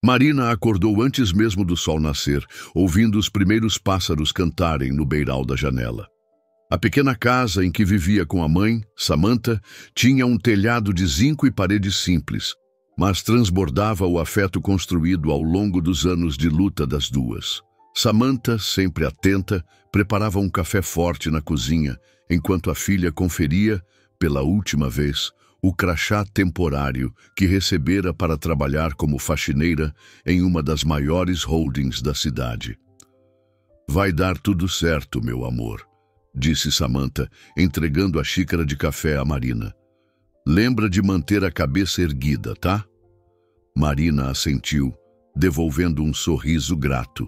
Marina acordou antes mesmo do sol nascer, ouvindo os primeiros pássaros cantarem no beiral da janela. A pequena casa em que vivia com a mãe, Samantha, tinha um telhado de zinco e paredes simples, mas transbordava o afeto construído ao longo dos anos de luta das duas. Samantha, sempre atenta, preparava um café forte na cozinha, enquanto a filha conferia, pela última vez, o crachá temporário que recebera para trabalhar como faxineira em uma das maiores holdings da cidade. "Vai dar tudo certo, meu amor", disse Samantha, entregando a xícara de café a Marina. "Lembra de manter a cabeça erguida, tá?" Marina assentiu, devolvendo um sorriso grato.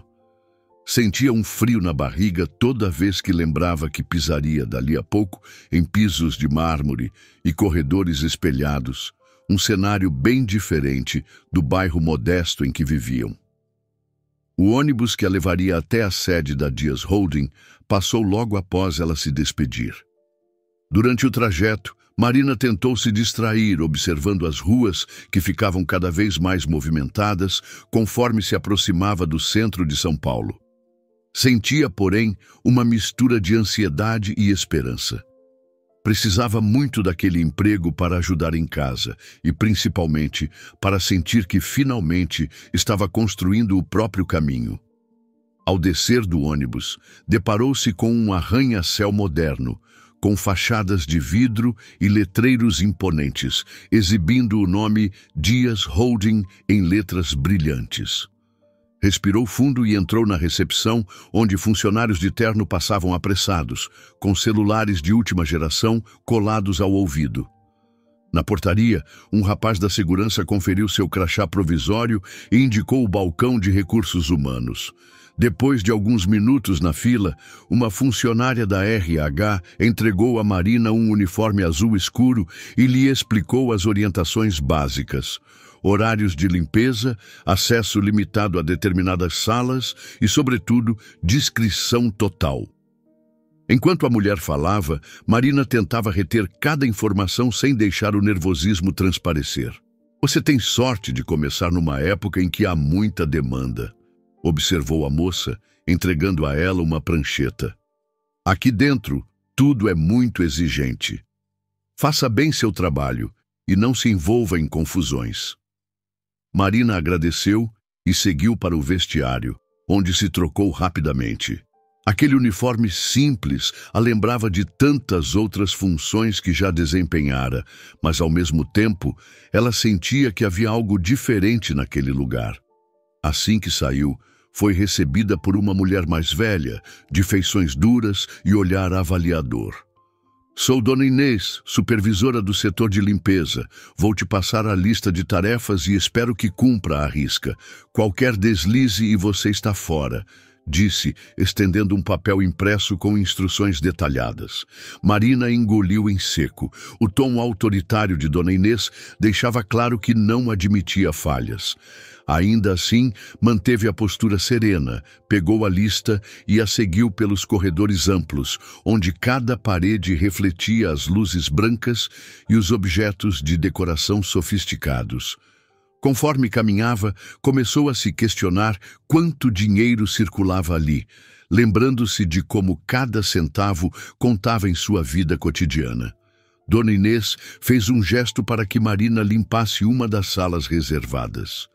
Sentia um frio na barriga toda vez que lembrava que pisaria dali a pouco em pisos de mármore e corredores espelhados, um cenário bem diferente do bairro modesto em que viviam. O ônibus que a levaria até a sede da Dias Holding passou logo após ela se despedir. Durante o trajeto, Marina tentou se distrair observando as ruas que ficavam cada vez mais movimentadas conforme se aproximava do centro de São Paulo. Sentia, porém, uma mistura de ansiedade e esperança. Precisava muito daquele emprego para ajudar em casa e, principalmente, para sentir que finalmente estava construindo o próprio caminho. Ao descer do ônibus, deparou-se com um arranha-céu moderno, com fachadas de vidro e letreiros imponentes, exibindo o nome Dias Holding em letras brilhantes. Respirou fundo e entrou na recepção, onde funcionários de terno passavam apressados, com celulares de última geração colados ao ouvido. Na portaria, um rapaz da segurança conferiu seu crachá provisório e indicou o balcão de recursos humanos. Depois de alguns minutos na fila, uma funcionária da RH entregou a Marina um uniforme azul escuro e lhe explicou as orientações básicas: horários de limpeza, acesso limitado a determinadas salas e, sobretudo, discrição total. Enquanto a mulher falava, Marina tentava reter cada informação sem deixar o nervosismo transparecer. "Você tem sorte de começar numa época em que há muita demanda", observou a moça, entregando a ela uma prancheta. "Aqui dentro, tudo é muito exigente. Faça bem seu trabalho e não se envolva em confusões." Marina agradeceu e seguiu para o vestiário, onde se trocou rapidamente. Aquele uniforme simples a lembrava de tantas outras funções que já desempenhara, mas ao mesmo tempo ela sentia que havia algo diferente naquele lugar. Assim que saiu, foi recebida por uma mulher mais velha, de feições duras e olhar avaliador. "Sou Dona Inês, supervisora do setor de limpeza. Vou te passar a lista de tarefas e espero que cumpra à risca. Qualquer deslize e você está fora", disse, estendendo um papel impresso com instruções detalhadas. Marina engoliu em seco. O tom autoritário de Dona Inês deixava claro que não admitia falhas. Ainda assim, manteve a postura serena, pegou a lista e a seguiu pelos corredores amplos, onde cada parede refletia as luzes brancas e os objetos de decoração sofisticados. Conforme caminhava, começou a se questionar quanto dinheiro circulava ali, lembrando-se de como cada centavo contava em sua vida cotidiana. Dona Inês fez um gesto para que Marina limpasse uma das salas reservadas.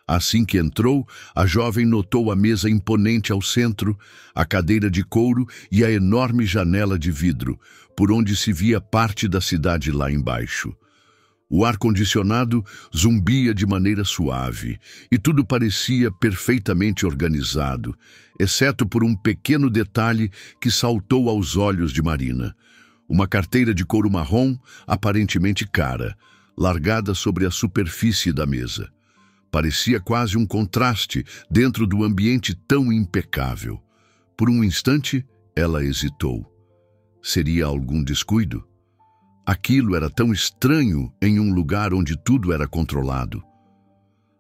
Assim que entrou, a jovem notou a mesa imponente ao centro, a cadeira de couro e a enorme janela de vidro, por onde se via parte da cidade lá embaixo. O ar-condicionado zumbia de maneira suave, e tudo parecia perfeitamente organizado, exceto por um pequeno detalhe que saltou aos olhos de Marina. Uma carteira de couro marrom, aparentemente cara, largada sobre a superfície da mesa. Parecia quase um contraste dentro do ambiente tão impecável. Por um instante, ela hesitou. Seria algum descuido? Aquilo era tão estranho em um lugar onde tudo era controlado.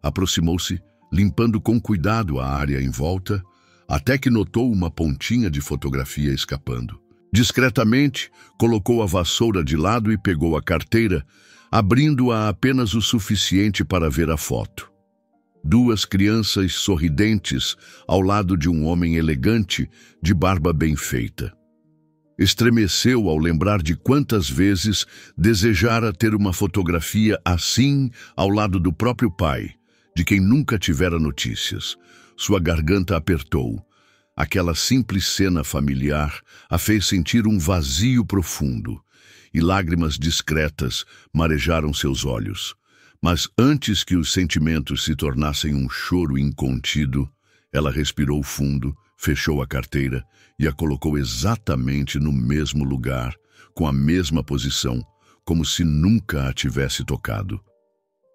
Aproximou-se, limpando com cuidado a área em volta, até que notou uma pontinha de fotografia escapando. Discretamente, colocou a vassoura de lado e pegou a carteira, abrindo-a apenas o suficiente para ver a foto. 2 crianças sorridentes ao lado de um homem elegante de barba bem feita. Estremeceu ao lembrar de quantas vezes desejara ter uma fotografia assim ao lado do próprio pai, de quem nunca tivera notícias. Sua garganta apertou. Aquela simples cena familiar a fez sentir um vazio profundo, e lágrimas discretas marejaram seus olhos. Mas antes que os sentimentos se tornassem um choro incontido, ela respirou fundo, fechou a carteira e a colocou exatamente no mesmo lugar, com a mesma posição, como se nunca a tivesse tocado.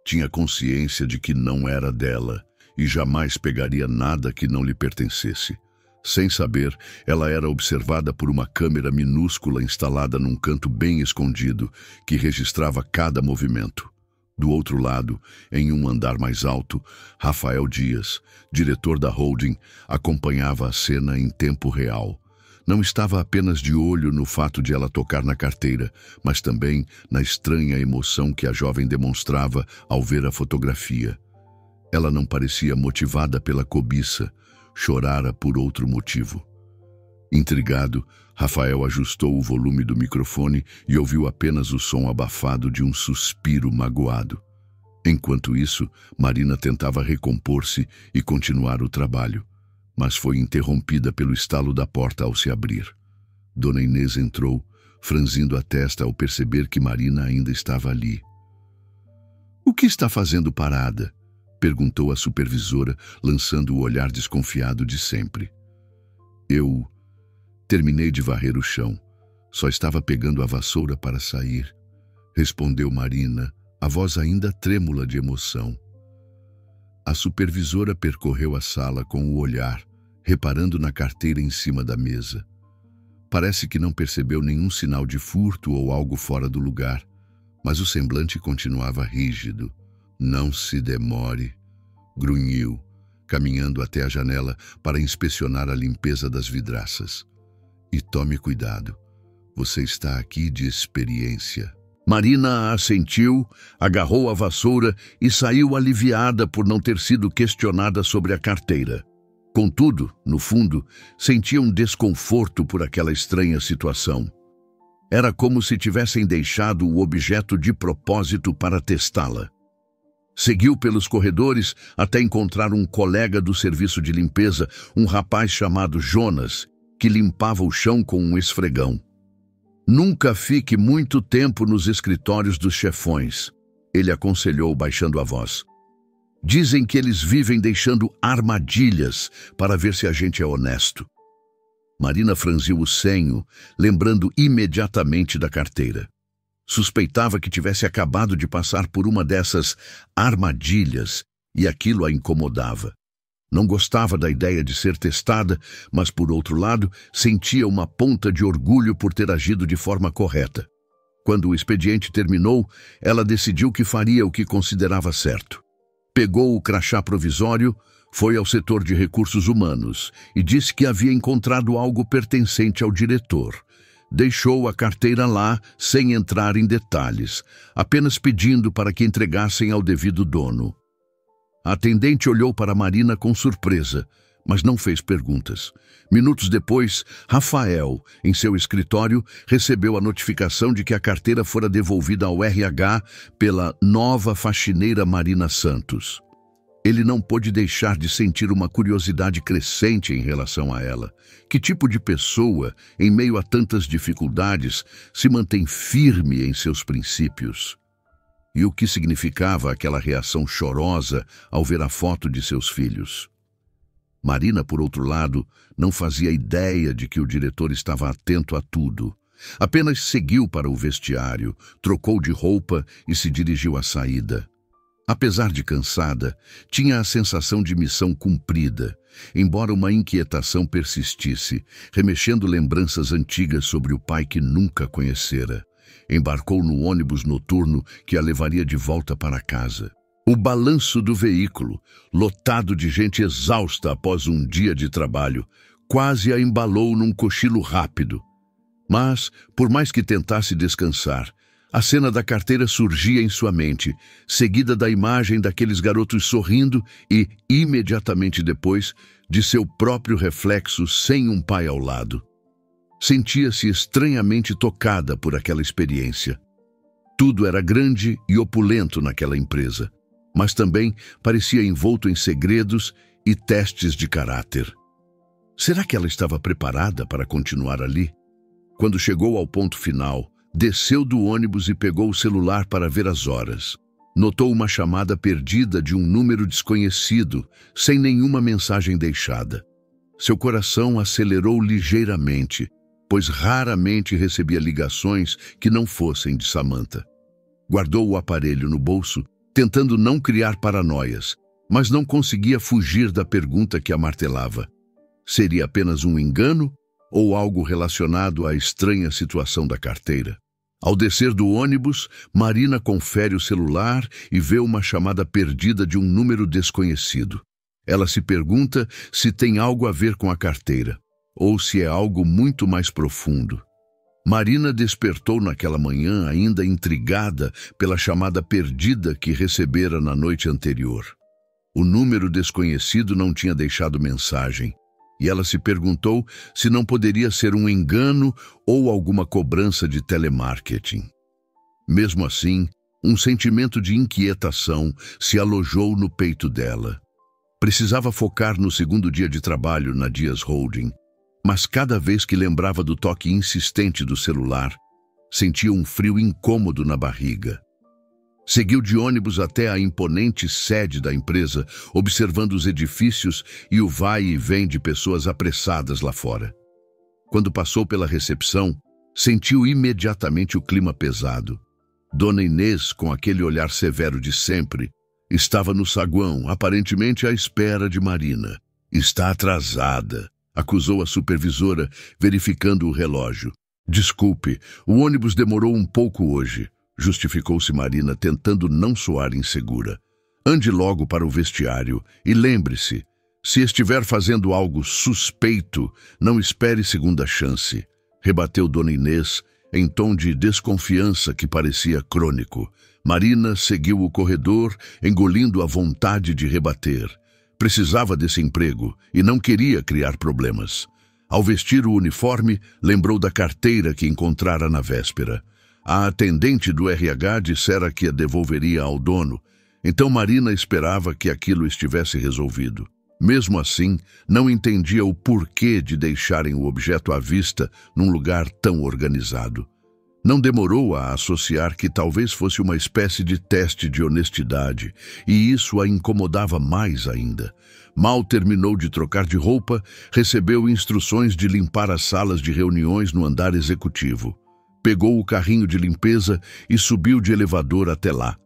Tinha consciência de que não era dela e jamais pegaria nada que não lhe pertencesse. Sem saber, ela era observada por uma câmera minúscula instalada num canto bem escondido, que registrava cada movimento. Do outro lado, em um andar mais alto, Rafael Dias, diretor da holding, acompanhava a cena em tempo real. Não estava apenas de olho no fato de ela tocar na carteira, mas também na estranha emoção que a jovem demonstrava ao ver a fotografia. Ela não parecia motivada pela cobiça, chorara por outro motivo. Intrigado, Rafael ajustou o volume do microfone e ouviu apenas o som abafado de um suspiro magoado. Enquanto isso, Marina tentava recompor-se e continuar o trabalho, mas foi interrompida pelo estalo da porta ao se abrir. Dona Inês entrou, franzindo a testa ao perceber que Marina ainda estava ali. "O que está fazendo parada?" perguntou a supervisora, lançando o olhar desconfiado de sempre. "Eu terminei de varrer o chão. Só estava pegando a vassoura para sair", respondeu Marina, a voz ainda trêmula de emoção. A supervisora percorreu a sala com o olhar, reparando na carteira em cima da mesa. Parece que não percebeu nenhum sinal de furto ou algo fora do lugar, mas o semblante continuava rígido. "Não se demore", grunhiu, caminhando até a janela para inspecionar a limpeza das vidraças. "E tome cuidado, você está aqui de experiência." Marina assentiu, agarrou a vassoura e saiu aliviada por não ter sido questionada sobre a carteira. Contudo, no fundo, sentia um desconforto por aquela estranha situação. Era como se tivessem deixado o objeto de propósito para testá-la. Seguiu pelos corredores até encontrar um colega do serviço de limpeza, um rapaz chamado Jonas, que limpava o chão com um esfregão. "Nunca fique muito tempo nos escritórios dos chefões", ele aconselhou baixando a voz. "Dizem que eles vivem deixando armadilhas para ver se a gente é honesto." Marina franziu o senho, lembrando imediatamente da carteira. Suspeitava que tivesse acabado de passar por uma dessas armadilhas e aquilo a incomodava. Não gostava da ideia de ser testada, mas, por outro lado, sentia uma ponta de orgulho por ter agido de forma correta. Quando o expediente terminou, ela decidiu que faria o que considerava certo. Pegou o crachá provisório, foi ao setor de recursos humanos e disse que havia encontrado algo pertencente ao diretor. Deixou a carteira lá sem entrar em detalhes, apenas pedindo para que entregassem ao devido dono. A atendente olhou para Marina com surpresa, mas não fez perguntas. Minutos depois, Rafael, em seu escritório, recebeu a notificação de que a carteira fora devolvida ao RH pela nova faxineira Marina Santos. Ele não pôde deixar de sentir uma curiosidade crescente em relação a ela. Que tipo de pessoa, em meio a tantas dificuldades, se mantém firme em seus princípios? E o que significava aquela reação chorosa ao ver a foto de seus filhos? Marina, por outro lado, não fazia ideia de que o diretor estava atento a tudo. Apenas seguiu para o vestiário, trocou de roupa e se dirigiu à saída. Apesar de cansada, tinha a sensação de missão cumprida, embora uma inquietação persistisse, remexendo lembranças antigas sobre o pai que nunca conhecera. Embarcou no ônibus noturno que a levaria de volta para casa. O balanço do veículo, lotado de gente exausta após um dia de trabalho, quase a embalou num cochilo rápido. Mas, por mais que tentasse descansar, A cena da carteira surgia em sua mente, seguida da imagem daqueles garotos sorrindo e, imediatamente depois, de seu próprio reflexo sem um pai ao lado. Sentia-se estranhamente tocada por aquela experiência. Tudo era grande e opulento naquela empresa, mas também parecia envolto em segredos e testes de caráter. Será que ela estava preparada para continuar ali? Quando chegou ao ponto final, desceu do ônibus e pegou o celular para ver as horas. Notou uma chamada perdida de um número desconhecido, sem nenhuma mensagem deixada. Seu coração acelerou ligeiramente, pois raramente recebia ligações que não fossem de Samantha. Guardou o aparelho no bolso, tentando não criar paranoias, mas não conseguia fugir da pergunta que a martelava. Seria apenas um engano ou algo relacionado à estranha situação da carteira? Ao descer do ônibus, Marina confere o celular e vê uma chamada perdida de um número desconhecido. Ela se pergunta se tem algo a ver com a carteira, ou se é algo muito mais profundo. Marina despertou naquela manhã ainda intrigada pela chamada perdida que recebera na noite anterior. O número desconhecido não tinha deixado mensagem, e ela se perguntou se não poderia ser um engano ou alguma cobrança de telemarketing. Mesmo assim, um sentimento de inquietação se alojou no peito dela. Precisava focar no segundo dia de trabalho na Dias Holding, mas cada vez que lembrava do toque insistente do celular, sentia um frio incômodo na barriga. Seguiu de ônibus até a imponente sede da empresa, observando os edifícios e o vai e vem de pessoas apressadas lá fora. Quando passou pela recepção, sentiu imediatamente o clima pesado. Dona Inês, com aquele olhar severo de sempre, estava no saguão, aparentemente à espera de Marina. "Está atrasada", acusou a supervisora, verificando o relógio. "Desculpe, o ônibus demorou um pouco hoje", justificou-se Marina, tentando não soar insegura. "Ande logo para o vestiário e lembre-se, se estiver fazendo algo suspeito, não espere segunda chance", rebateu Dona Inês, em tom de desconfiança que parecia crônico. Marina seguiu o corredor, engolindo a vontade de rebater. Precisava desse emprego e não queria criar problemas. Ao vestir o uniforme, lembrou da carteira que encontrara na véspera. A atendente do RH dissera que a devolveria ao dono, então Marina esperava que aquilo estivesse resolvido. Mesmo assim, não entendia o porquê de deixarem o objeto à vista num lugar tão organizado. Não demorou a associar que talvez fosse uma espécie de teste de honestidade, e isso a incomodava mais ainda. Mal terminou de trocar de roupa, recebeu instruções de limpar as salas de reuniões no andar executivo. Pegou o carrinho de limpeza e subiu de elevador até lá.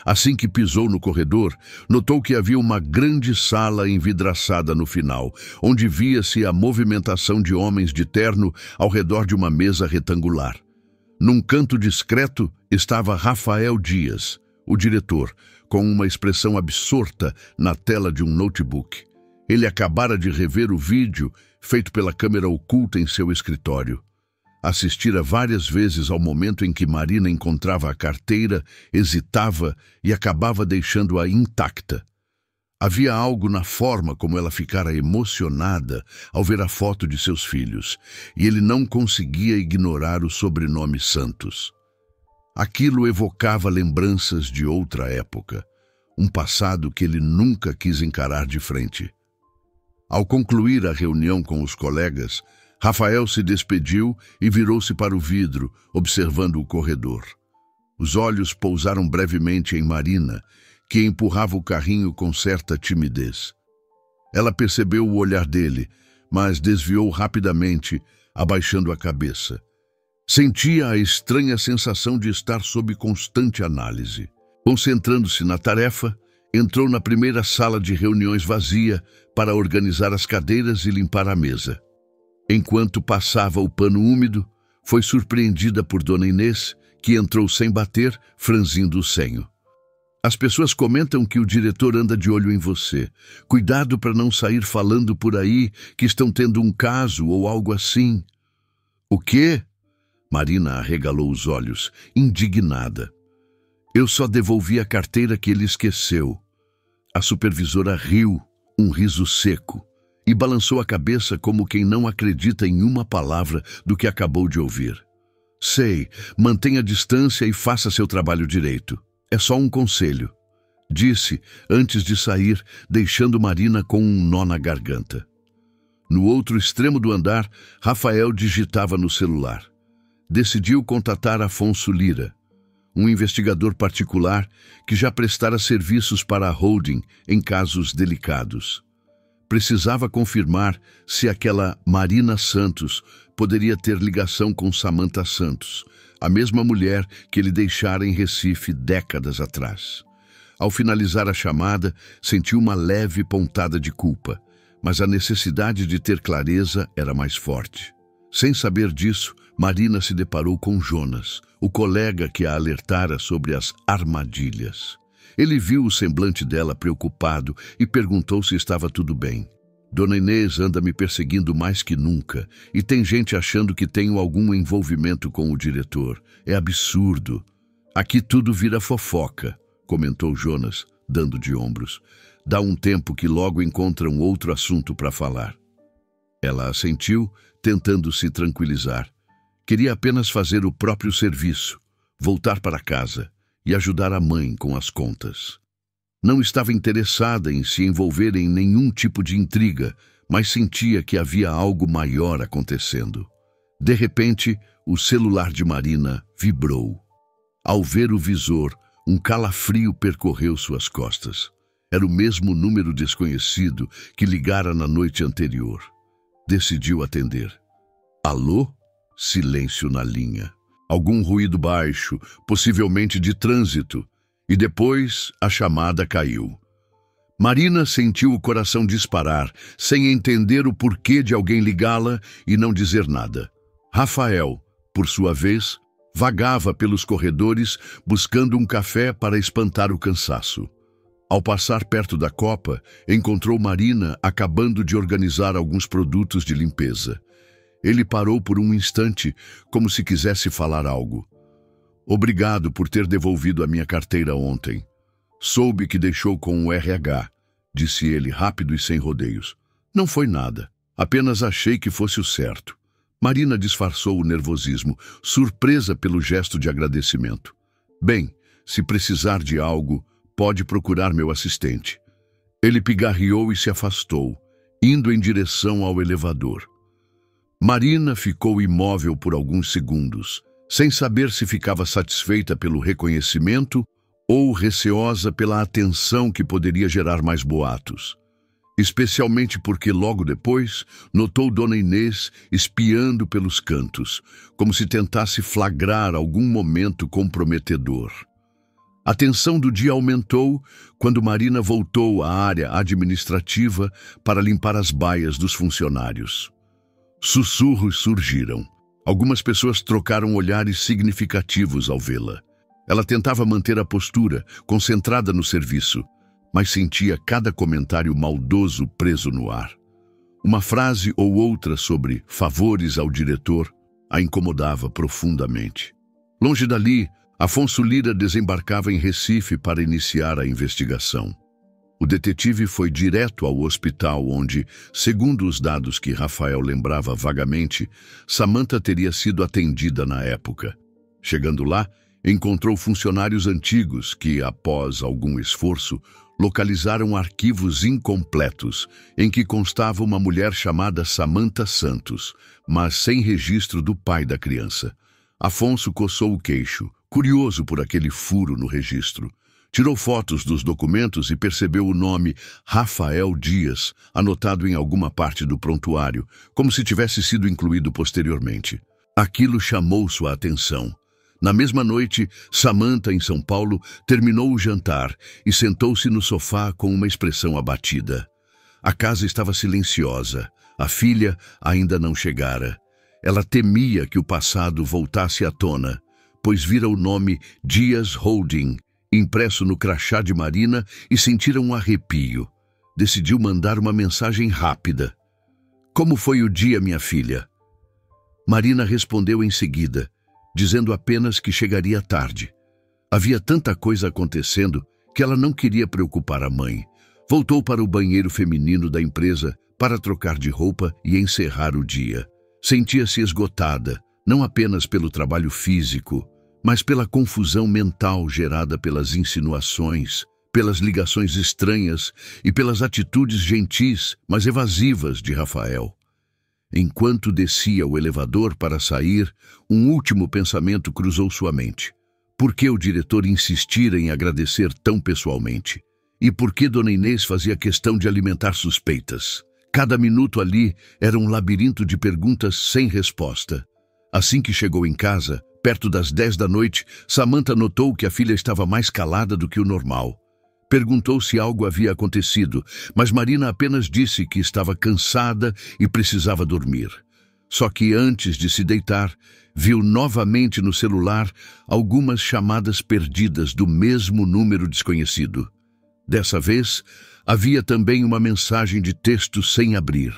Assim que pisou no corredor, notou que havia uma grande sala envidraçada no final, onde via-se a movimentação de homens de terno ao redor de uma mesa retangular. Num canto discreto estava Rafael Dias, o diretor, com uma expressão absorta na tela de um notebook. Ele acabara de rever o vídeo feito pela câmera oculta em seu escritório. Assistira várias vezes ao momento em que Marina encontrava a carteira, hesitava e acabava deixando-a intacta. Havia algo na forma como ela ficara emocionada ao ver a foto de seus filhos, e ele não conseguia ignorar o sobrenome Santos. Aquilo evocava lembranças de outra época, um passado que ele nunca quis encarar de frente. Ao concluir a reunião com os colegas, Rafael se despediu e virou-se para o vidro, observando o corredor. Os olhos pousaram brevemente em Marina, que empurrava o carrinho com certa timidez. Ela percebeu o olhar dele, mas desviou rapidamente, abaixando a cabeça. Sentia a estranha sensação de estar sob constante análise. Concentrando-se na tarefa, entrou na primeira sala de reuniões vazia para organizar as cadeiras e limpar a mesa. Enquanto passava o pano úmido, foi surpreendida por Dona Inês, que entrou sem bater, franzindo o senho. "As pessoas comentam que o diretor anda de olho em você. Cuidado para não sair falando por aí que estão tendo um caso ou algo assim." "O quê?" Marina arregalou os olhos, indignada. Eu só devolvi a carteira que ele esqueceu. A supervisora riu, um riso seco, e balançou a cabeça como quem não acredita em uma palavra do que acabou de ouvir. Sei, mantenha distância e faça seu trabalho direito. É só um conselho, disse antes de sair, deixando Marina com um nó na garganta. No outro extremo do andar, Rafael digitava no celular. Decidiu contatar Afonso Lira, um investigador particular que já prestara serviços para a holding em casos delicados. Precisava confirmar se aquela Marina Santos poderia ter ligação com Samantha Santos, a mesma mulher que ele deixara em Recife décadas atrás. Ao finalizar a chamada, sentiu uma leve pontada de culpa, mas a necessidade de ter clareza era mais forte. Sem saber disso, Marina se deparou com Jonas, o colega que a alertara sobre as armadilhas. Ele viu o semblante dela preocupado e perguntou se estava tudo bem. Dona Inês anda me perseguindo mais que nunca e tem gente achando que tenho algum envolvimento com o diretor. É absurdo. Aqui tudo vira fofoca, comentou Jonas, dando de ombros. Dá um tempo que logo encontram outro assunto para falar. Ela assentiu, tentando se tranquilizar. Queria apenas fazer o próprio serviço, voltar para casa e ajudar a mãe com as contas. Não estava interessada em se envolver em nenhum tipo de intriga, mas sentia que havia algo maior acontecendo. De repente, o celular de Marina vibrou. Ao ver o visor, um calafrio percorreu suas costas. Era o mesmo número desconhecido que ligara na noite anterior. Decidiu atender. Alô? Silêncio na linha. Algum ruído baixo, possivelmente de trânsito, e depois a chamada caiu. Marina sentiu o coração disparar, sem entender o porquê de alguém ligá-la e não dizer nada. Rafael, por sua vez, vagava pelos corredores buscando um café para espantar o cansaço. Ao passar perto da copa, encontrou Marina acabando de organizar alguns produtos de limpeza. Ele parou por um instante, como se quisesse falar algo. Obrigado por ter devolvido a minha carteira ontem. Soube que deixou com o RH, disse ele rápido e sem rodeios. Não foi nada. Apenas achei que fosse o certo. Marina disfarçou o nervosismo, surpresa pelo gesto de agradecimento. Bem, se precisar de algo, pode procurar meu assistente. Ele pigarreou e se afastou, indo em direção ao elevador. Marina ficou imóvel por alguns segundos, sem saber se ficava satisfeita pelo reconhecimento ou receosa pela atenção que poderia gerar mais boatos. Especialmente porque logo depois notou Dona Inês espiando pelos cantos, como se tentasse flagrar algum momento comprometedor. A tensão do dia aumentou quando Marina voltou à área administrativa para limpar as baias dos funcionários. Sussurros surgiram. Algumas pessoas trocaram olhares significativos ao vê-la. Ela tentava manter a postura, concentrada no serviço, mas sentia cada comentário maldoso preso no ar. Uma frase ou outra sobre favores ao diretor a incomodava profundamente. Longe dali, Afonso Lira desembarcava em Recife para iniciar a investigação. O detetive foi direto ao hospital onde, segundo os dados que Rafael lembrava vagamente, Samantha teria sido atendida na época. Chegando lá, encontrou funcionários antigos que, após algum esforço, localizaram arquivos incompletos em que constava uma mulher chamada Samantha Santos, mas sem registro do pai da criança. Afonso coçou o queixo, curioso por aquele furo no registro. Tirou fotos dos documentos e percebeu o nome Rafael Dias, anotado em alguma parte do prontuário, como se tivesse sido incluído posteriormente. Aquilo chamou sua atenção. Na mesma noite, Samantha, em São Paulo, terminou o jantar e sentou-se no sofá com uma expressão abatida. A casa estava silenciosa. A filha ainda não chegara. Ela temia que o passado voltasse à tona, pois vira o nome Dias Holding impresso no crachá de Marina e sentira um arrepio. Decidiu mandar uma mensagem rápida. Como foi o dia, minha filha? Marina respondeu em seguida, dizendo apenas que chegaria tarde. Havia tanta coisa acontecendo que ela não queria preocupar a mãe. Voltou para o banheiro feminino da empresa para trocar de roupa e encerrar o dia. Sentia-se esgotada, não apenas pelo trabalho físico, mas pela confusão mental gerada pelas insinuações, pelas ligações estranhas e pelas atitudes gentis, mas evasivas de Rafael. Enquanto descia o elevador para sair, um último pensamento cruzou sua mente. Por que o diretor insistira em agradecer tão pessoalmente? E por que Dona Inês fazia questão de alimentar suspeitas? Cada minuto ali era um labirinto de perguntas sem resposta. Assim que chegou em casa, perto das 10 da noite, Samantha notou que a filha estava mais calada do que o normal. Perguntou se algo havia acontecido, mas Marina apenas disse que estava cansada e precisava dormir. Só que antes de se deitar, viu novamente no celular algumas chamadas perdidas do mesmo número desconhecido. Dessa vez, havia também uma mensagem de texto sem abrir.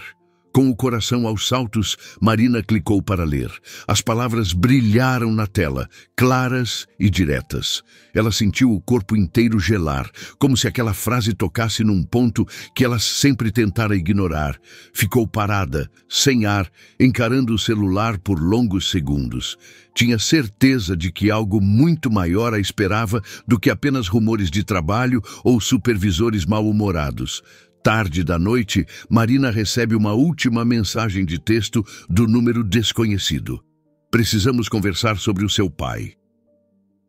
Com o coração aos saltos, Marina clicou para ler. As palavras brilharam na tela, claras e diretas. Ela sentiu o corpo inteiro gelar, como se aquela frase tocasse num ponto que ela sempre tentara ignorar. Ficou parada, sem ar, encarando o celular por longos segundos. Tinha certeza de que algo muito maior a esperava do que apenas rumores de trabalho ou supervisores mal-humorados. Tarde da noite, Marina recebe uma última mensagem de texto do número desconhecido. Precisamos conversar sobre o seu pai.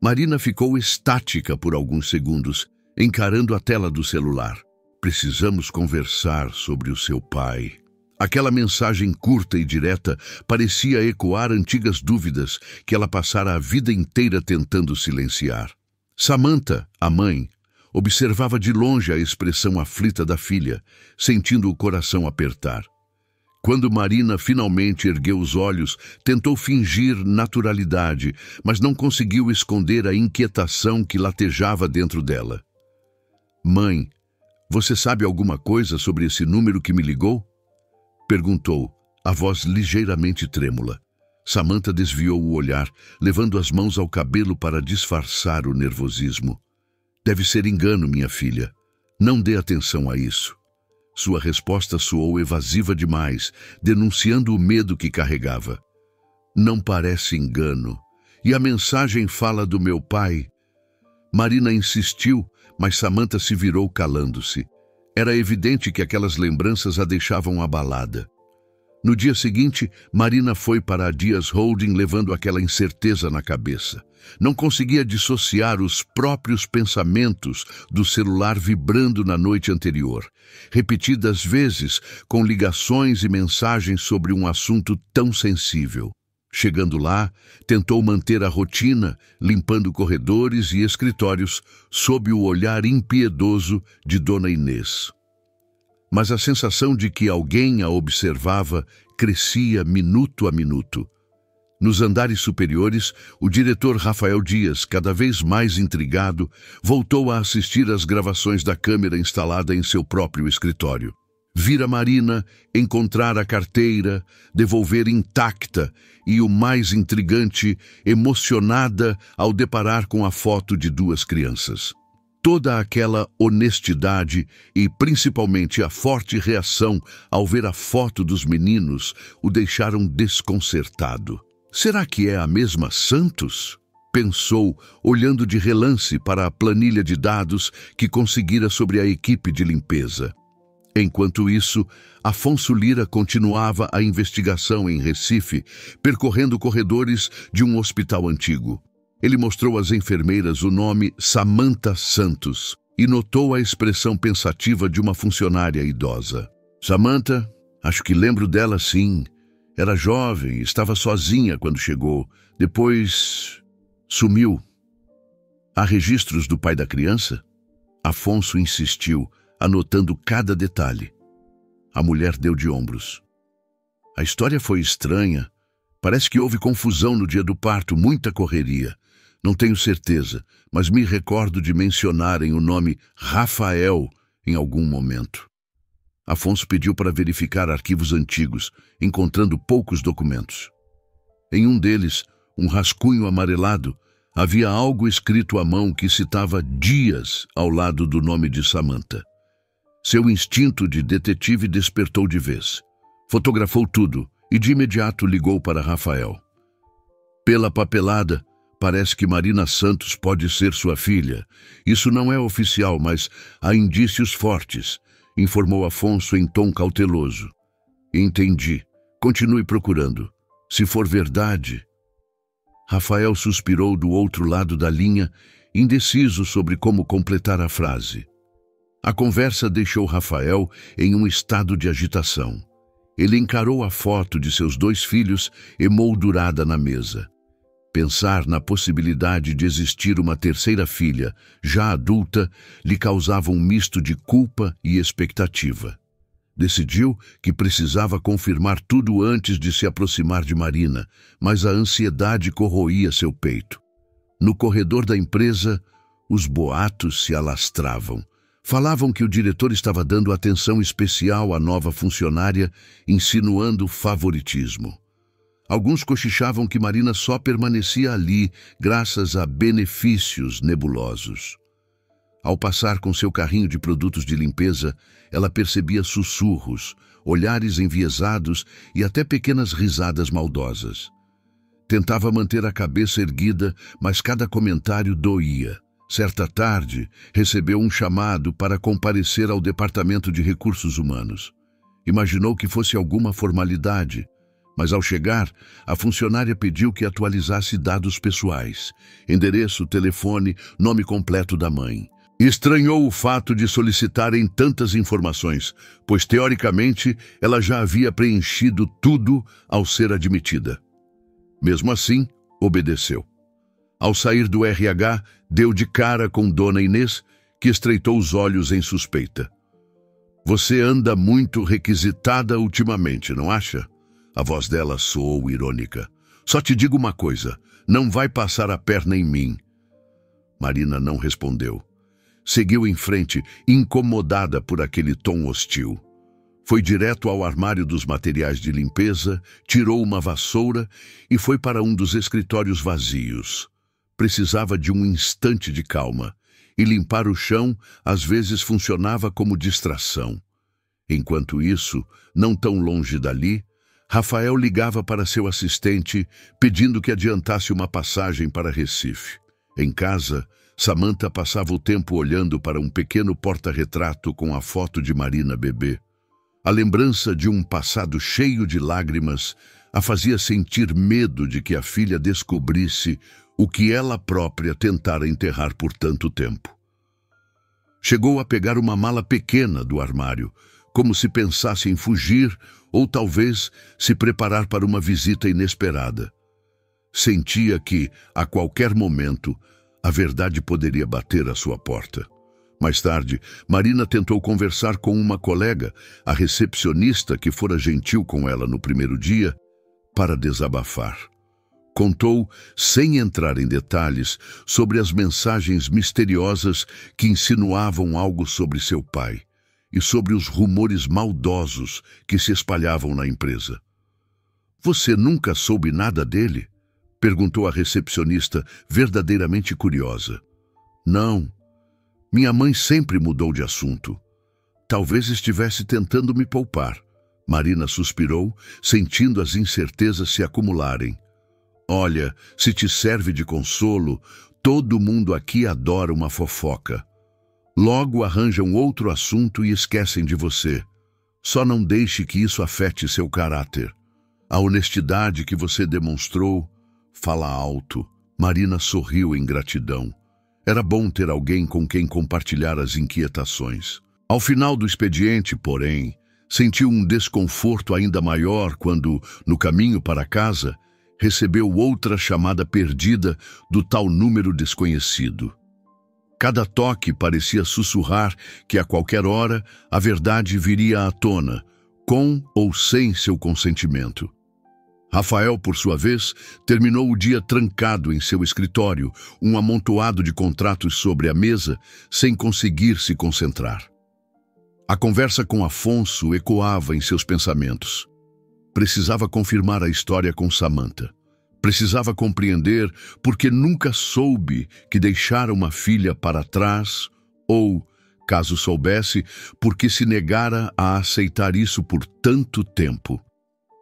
Marina ficou estática por alguns segundos, encarando a tela do celular. Precisamos conversar sobre o seu pai. Aquela mensagem curta e direta parecia ecoar antigas dúvidas que ela passara a vida inteira tentando silenciar. Samantha, a mãe, observava de longe a expressão aflita da filha, sentindo o coração apertar. Quando Marina finalmente ergueu os olhos, tentou fingir naturalidade, mas não conseguiu esconder a inquietação que latejava dentro dela. Mãe, você sabe alguma coisa sobre esse número que me ligou? Perguntou, a voz ligeiramente trêmula. Samantha desviou o olhar, levando as mãos ao cabelo para disfarçar o nervosismo. Deve ser engano, minha filha. Não dê atenção a isso. Sua resposta soou evasiva demais, denunciando o medo que carregava. Não parece engano. E a mensagem fala do meu pai. Marina insistiu, mas Samantha se virou calando-se. Era evidente que aquelas lembranças a deixavam abalada. No dia seguinte, Marina foi para a Dias Holding levando aquela incerteza na cabeça. Não conseguia dissociar os próprios pensamentos do celular vibrando na noite anterior, repetidas vezes com ligações e mensagens sobre um assunto tão sensível. Chegando lá, tentou manter a rotina, limpando corredores e escritórios, sob o olhar impiedoso de Dona Inês. Mas a sensação de que alguém a observava crescia minuto a minuto. Nos andares superiores, o diretor Rafael Dias, cada vez mais intrigado, voltou a assistir às gravações da câmera instalada em seu próprio escritório. Vira Marina, encontrar a carteira, devolver intacta e, o mais intrigante, emocionada ao deparar com a foto de duas crianças. Toda aquela honestidade e, principalmente, a forte reação ao ver a foto dos meninos o deixaram desconcertado. Será que é a mesma Santos? Pensou, olhando de relance para a planilha de dados que conseguira sobre a equipe de limpeza. Enquanto isso, Afonso Lira continuava a investigação em Recife, percorrendo corredores de um hospital antigo. Ele mostrou às enfermeiras o nome Samantha Santos e notou a expressão pensativa de uma funcionária idosa. Samantha, acho que lembro dela sim. Era jovem, estava sozinha quando chegou. Depois sumiu. Há registros do pai da criança? Afonso insistiu, anotando cada detalhe. A mulher deu de ombros. A história foi estranha. Parece que houve confusão no dia do parto, muita correria. Não tenho certeza, mas me recordo de mencionarem o nome Rafael em algum momento. Afonso pediu para verificar arquivos antigos, encontrando poucos documentos. Em um deles, um rascunho amarelado, havia algo escrito à mão que citava dias ao lado do nome de Samantha. Seu instinto de detetive despertou de vez. Fotografou tudo e de imediato ligou para Rafael. Pela papelada, parece que Marina Santos pode ser sua filha. Isso não é oficial, mas há indícios fortes, informou Afonso em tom cauteloso. Entendi. Continue procurando. Se for verdade... Rafael suspirou do outro lado da linha, indeciso sobre como completar a frase. A conversa deixou Rafael em um estado de agitação. Ele encarou a foto de seus 2 filhos emoldurada na mesa. Pensar na possibilidade de existir uma terceira filha, já adulta, lhe causava um misto de culpa e expectativa. Decidiu que precisava confirmar tudo antes de se aproximar de Marina, mas a ansiedade corroía seu peito. No corredor da empresa, os boatos se alastravam. Falavam que o diretor estava dando atenção especial à nova funcionária, insinuando favoritismo. Alguns cochichavam que Marina só permanecia ali graças a benefícios nebulosos. Ao passar com seu carrinho de produtos de limpeza, ela percebia sussurros, olhares enviesados e até pequenas risadas maldosas. Tentava manter a cabeça erguida, mas cada comentário doía. Certa tarde, recebeu um chamado para comparecer ao Departamento de Recursos Humanos. Imaginou que fosse alguma formalidade, mas ao chegar, a funcionária pediu que atualizasse dados pessoais, endereço, telefone, nome completo da mãe. Estranhou o fato de solicitarem tantas informações, pois, teoricamente, ela já havia preenchido tudo ao ser admitida. Mesmo assim, obedeceu. Ao sair do RH, deu de cara com Dona Inês, que estreitou os olhos em suspeita. Você anda muito requisitada ultimamente, não acha? A voz dela soou irônica. Só te digo uma coisa, não vai passar a perna em mim. Marina não respondeu. Seguiu em frente, incomodada por aquele tom hostil. Foi direto ao armário dos materiais de limpeza, tirou uma vassoura e foi para um dos escritórios vazios. Precisava de um instante de calma, e limpar o chão às vezes funcionava como distração. Enquanto isso, não tão longe dali, Rafael ligava para seu assistente, pedindo que adiantasse uma passagem para Recife. Em casa, Samantha passava o tempo olhando para um pequeno porta-retrato com a foto de Marina bebê. A lembrança de um passado cheio de lágrimas a fazia sentir medo de que a filha descobrisse o que ela própria tentara enterrar por tanto tempo. Chegou a pegar uma mala pequena do armário, como se pensasse em fugir ou talvez se preparar para uma visita inesperada. Sentia que, a qualquer momento, a verdade poderia bater à sua porta. Mais tarde, Marina tentou conversar com uma colega, a recepcionista que fora gentil com ela no primeiro dia, para desabafar. Contou, sem entrar em detalhes, sobre as mensagens misteriosas que insinuavam algo sobre seu pai e sobre os rumores maldosos que se espalhavam na empresa. Você nunca soube nada dele? Perguntou a recepcionista, verdadeiramente curiosa. Não. Minha mãe sempre mudou de assunto. Talvez estivesse tentando me poupar. Marina suspirou, sentindo as incertezas se acumularem. Olha, se te serve de consolo, todo mundo aqui adora uma fofoca. Logo arranjam outro assunto e esquecem de você. Só não deixe que isso afete seu caráter. A honestidade que você demonstrou... Fala alto. Marina sorriu em gratidão. Era bom ter alguém com quem compartilhar as inquietações. Ao final do expediente, porém, sentiu um desconforto ainda maior quando, no caminho para casa, recebeu outra chamada perdida do tal número desconhecido. Cada toque parecia sussurrar que a qualquer hora a verdade viria à tona, com ou sem seu consentimento. Rafael, por sua vez, terminou o dia trancado em seu escritório, um amontoado de contratos sobre a mesa, sem conseguir se concentrar. A conversa com Afonso ecoava em seus pensamentos. Precisava confirmar a história com Samantha. Precisava compreender porque nunca soube que deixara uma filha para trás ou, caso soubesse, porque se negara a aceitar isso por tanto tempo.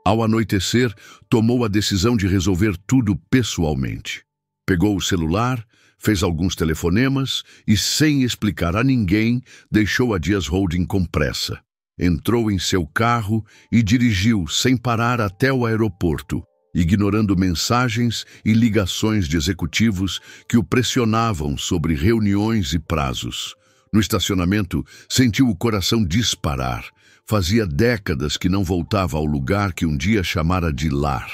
Ao anoitecer, tomou a decisão de resolver tudo pessoalmente. Pegou o celular, fez alguns telefonemas e, sem explicar a ninguém, deixou a Dias Holding com pressa. Entrou em seu carro e dirigiu sem parar até o aeroporto, ignorando mensagens e ligações de executivos que o pressionavam sobre reuniões e prazos. No estacionamento, sentiu o coração disparar. Fazia décadas que não voltava ao lugar que um dia chamara de lar.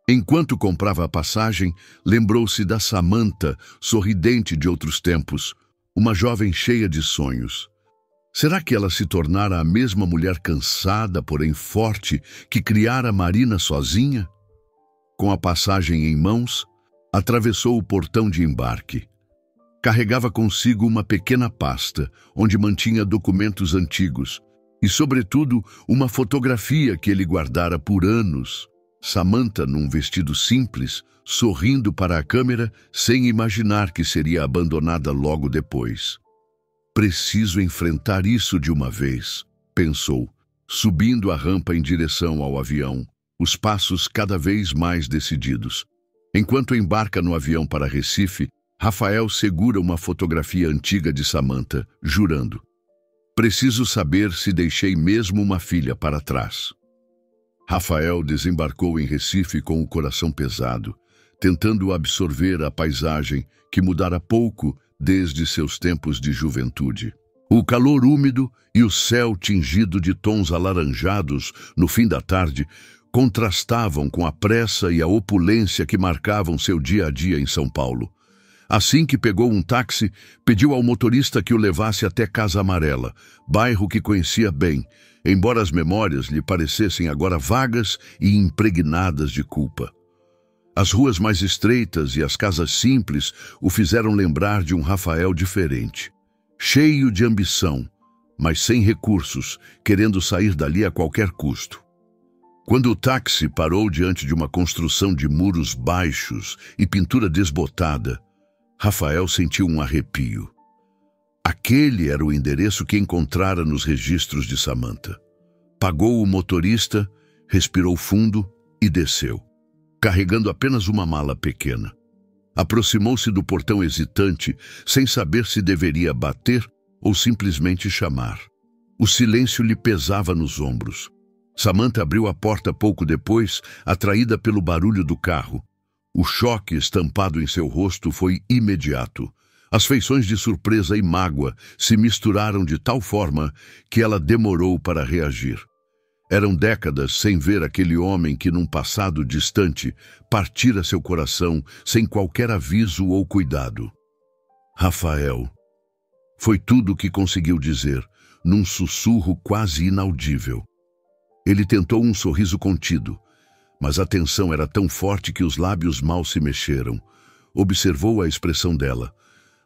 Enquanto comprava a passagem, lembrou-se da Samantha, sorridente de outros tempos, uma jovem cheia de sonhos. Será que ela se tornara a mesma mulher cansada, porém forte, que criara Marina sozinha? Com a passagem em mãos, atravessou o portão de embarque. Carregava consigo uma pequena pasta, onde mantinha documentos antigos e, sobretudo, uma fotografia que ele guardara por anos. Samantha, num vestido simples, sorrindo para a câmera, sem imaginar que seria abandonada logo depois. Preciso enfrentar isso de uma vez, pensou, subindo a rampa em direção ao avião, os passos cada vez mais decididos. Enquanto embarca no avião para Recife, Rafael segura uma fotografia antiga de Samantha, jurando: preciso saber se deixei mesmo uma filha para trás. Rafael desembarcou em Recife com o coração pesado, tentando absorver a paisagem que mudara pouco desde seus tempos de juventude. O calor úmido e o céu tingido de tons alaranjados no fim da tarde contrastavam com a pressa e a opulência que marcavam seu dia a dia em São Paulo. Assim que pegou um táxi, pediu ao motorista que o levasse até Casa Amarela, bairro que conhecia bem, embora as memórias lhe parecessem agora vagas e impregnadas de culpa. As ruas mais estreitas e as casas simples o fizeram lembrar de um Rafael diferente, cheio de ambição, mas sem recursos, querendo sair dali a qualquer custo. Quando o táxi parou diante de uma construção de muros baixos e pintura desbotada, Rafael sentiu um arrepio. Aquele era o endereço que encontrara nos registros de Samantha. Pagou o motorista, respirou fundo e desceu, carregando apenas uma mala pequena. Aproximou-se do portão hesitante, sem saber se deveria bater ou simplesmente chamar. O silêncio lhe pesava nos ombros. Samantha abriu a porta pouco depois, atraída pelo barulho do carro. O choque estampado em seu rosto foi imediato. As feições de surpresa e mágoa se misturaram de tal forma que ela demorou para reagir. Eram décadas sem ver aquele homem que, num passado distante, partira seu coração sem qualquer aviso ou cuidado. Rafael. Foi tudo o que conseguiu dizer, num sussurro quase inaudível. Ele tentou um sorriso contido, mas a tensão era tão forte que os lábios mal se mexeram. Observou a expressão dela,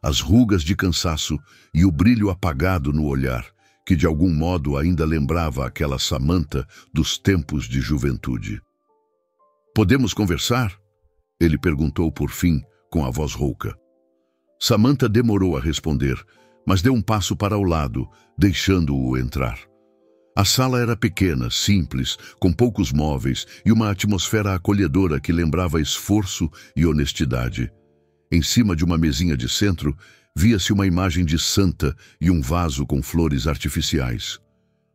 as rugas de cansaço e o brilho apagado no olhar, que de algum modo ainda lembrava aquela Samantha dos tempos de juventude. "Podemos conversar?" Ele perguntou por fim, com a voz rouca. Samantha demorou a responder, mas deu um passo para o lado, deixando-o entrar. A sala era pequena, simples, com poucos móveis e uma atmosfera acolhedora que lembrava esforço e honestidade. Em cima de uma mesinha de centro, via-se uma imagem de santa e um vaso com flores artificiais.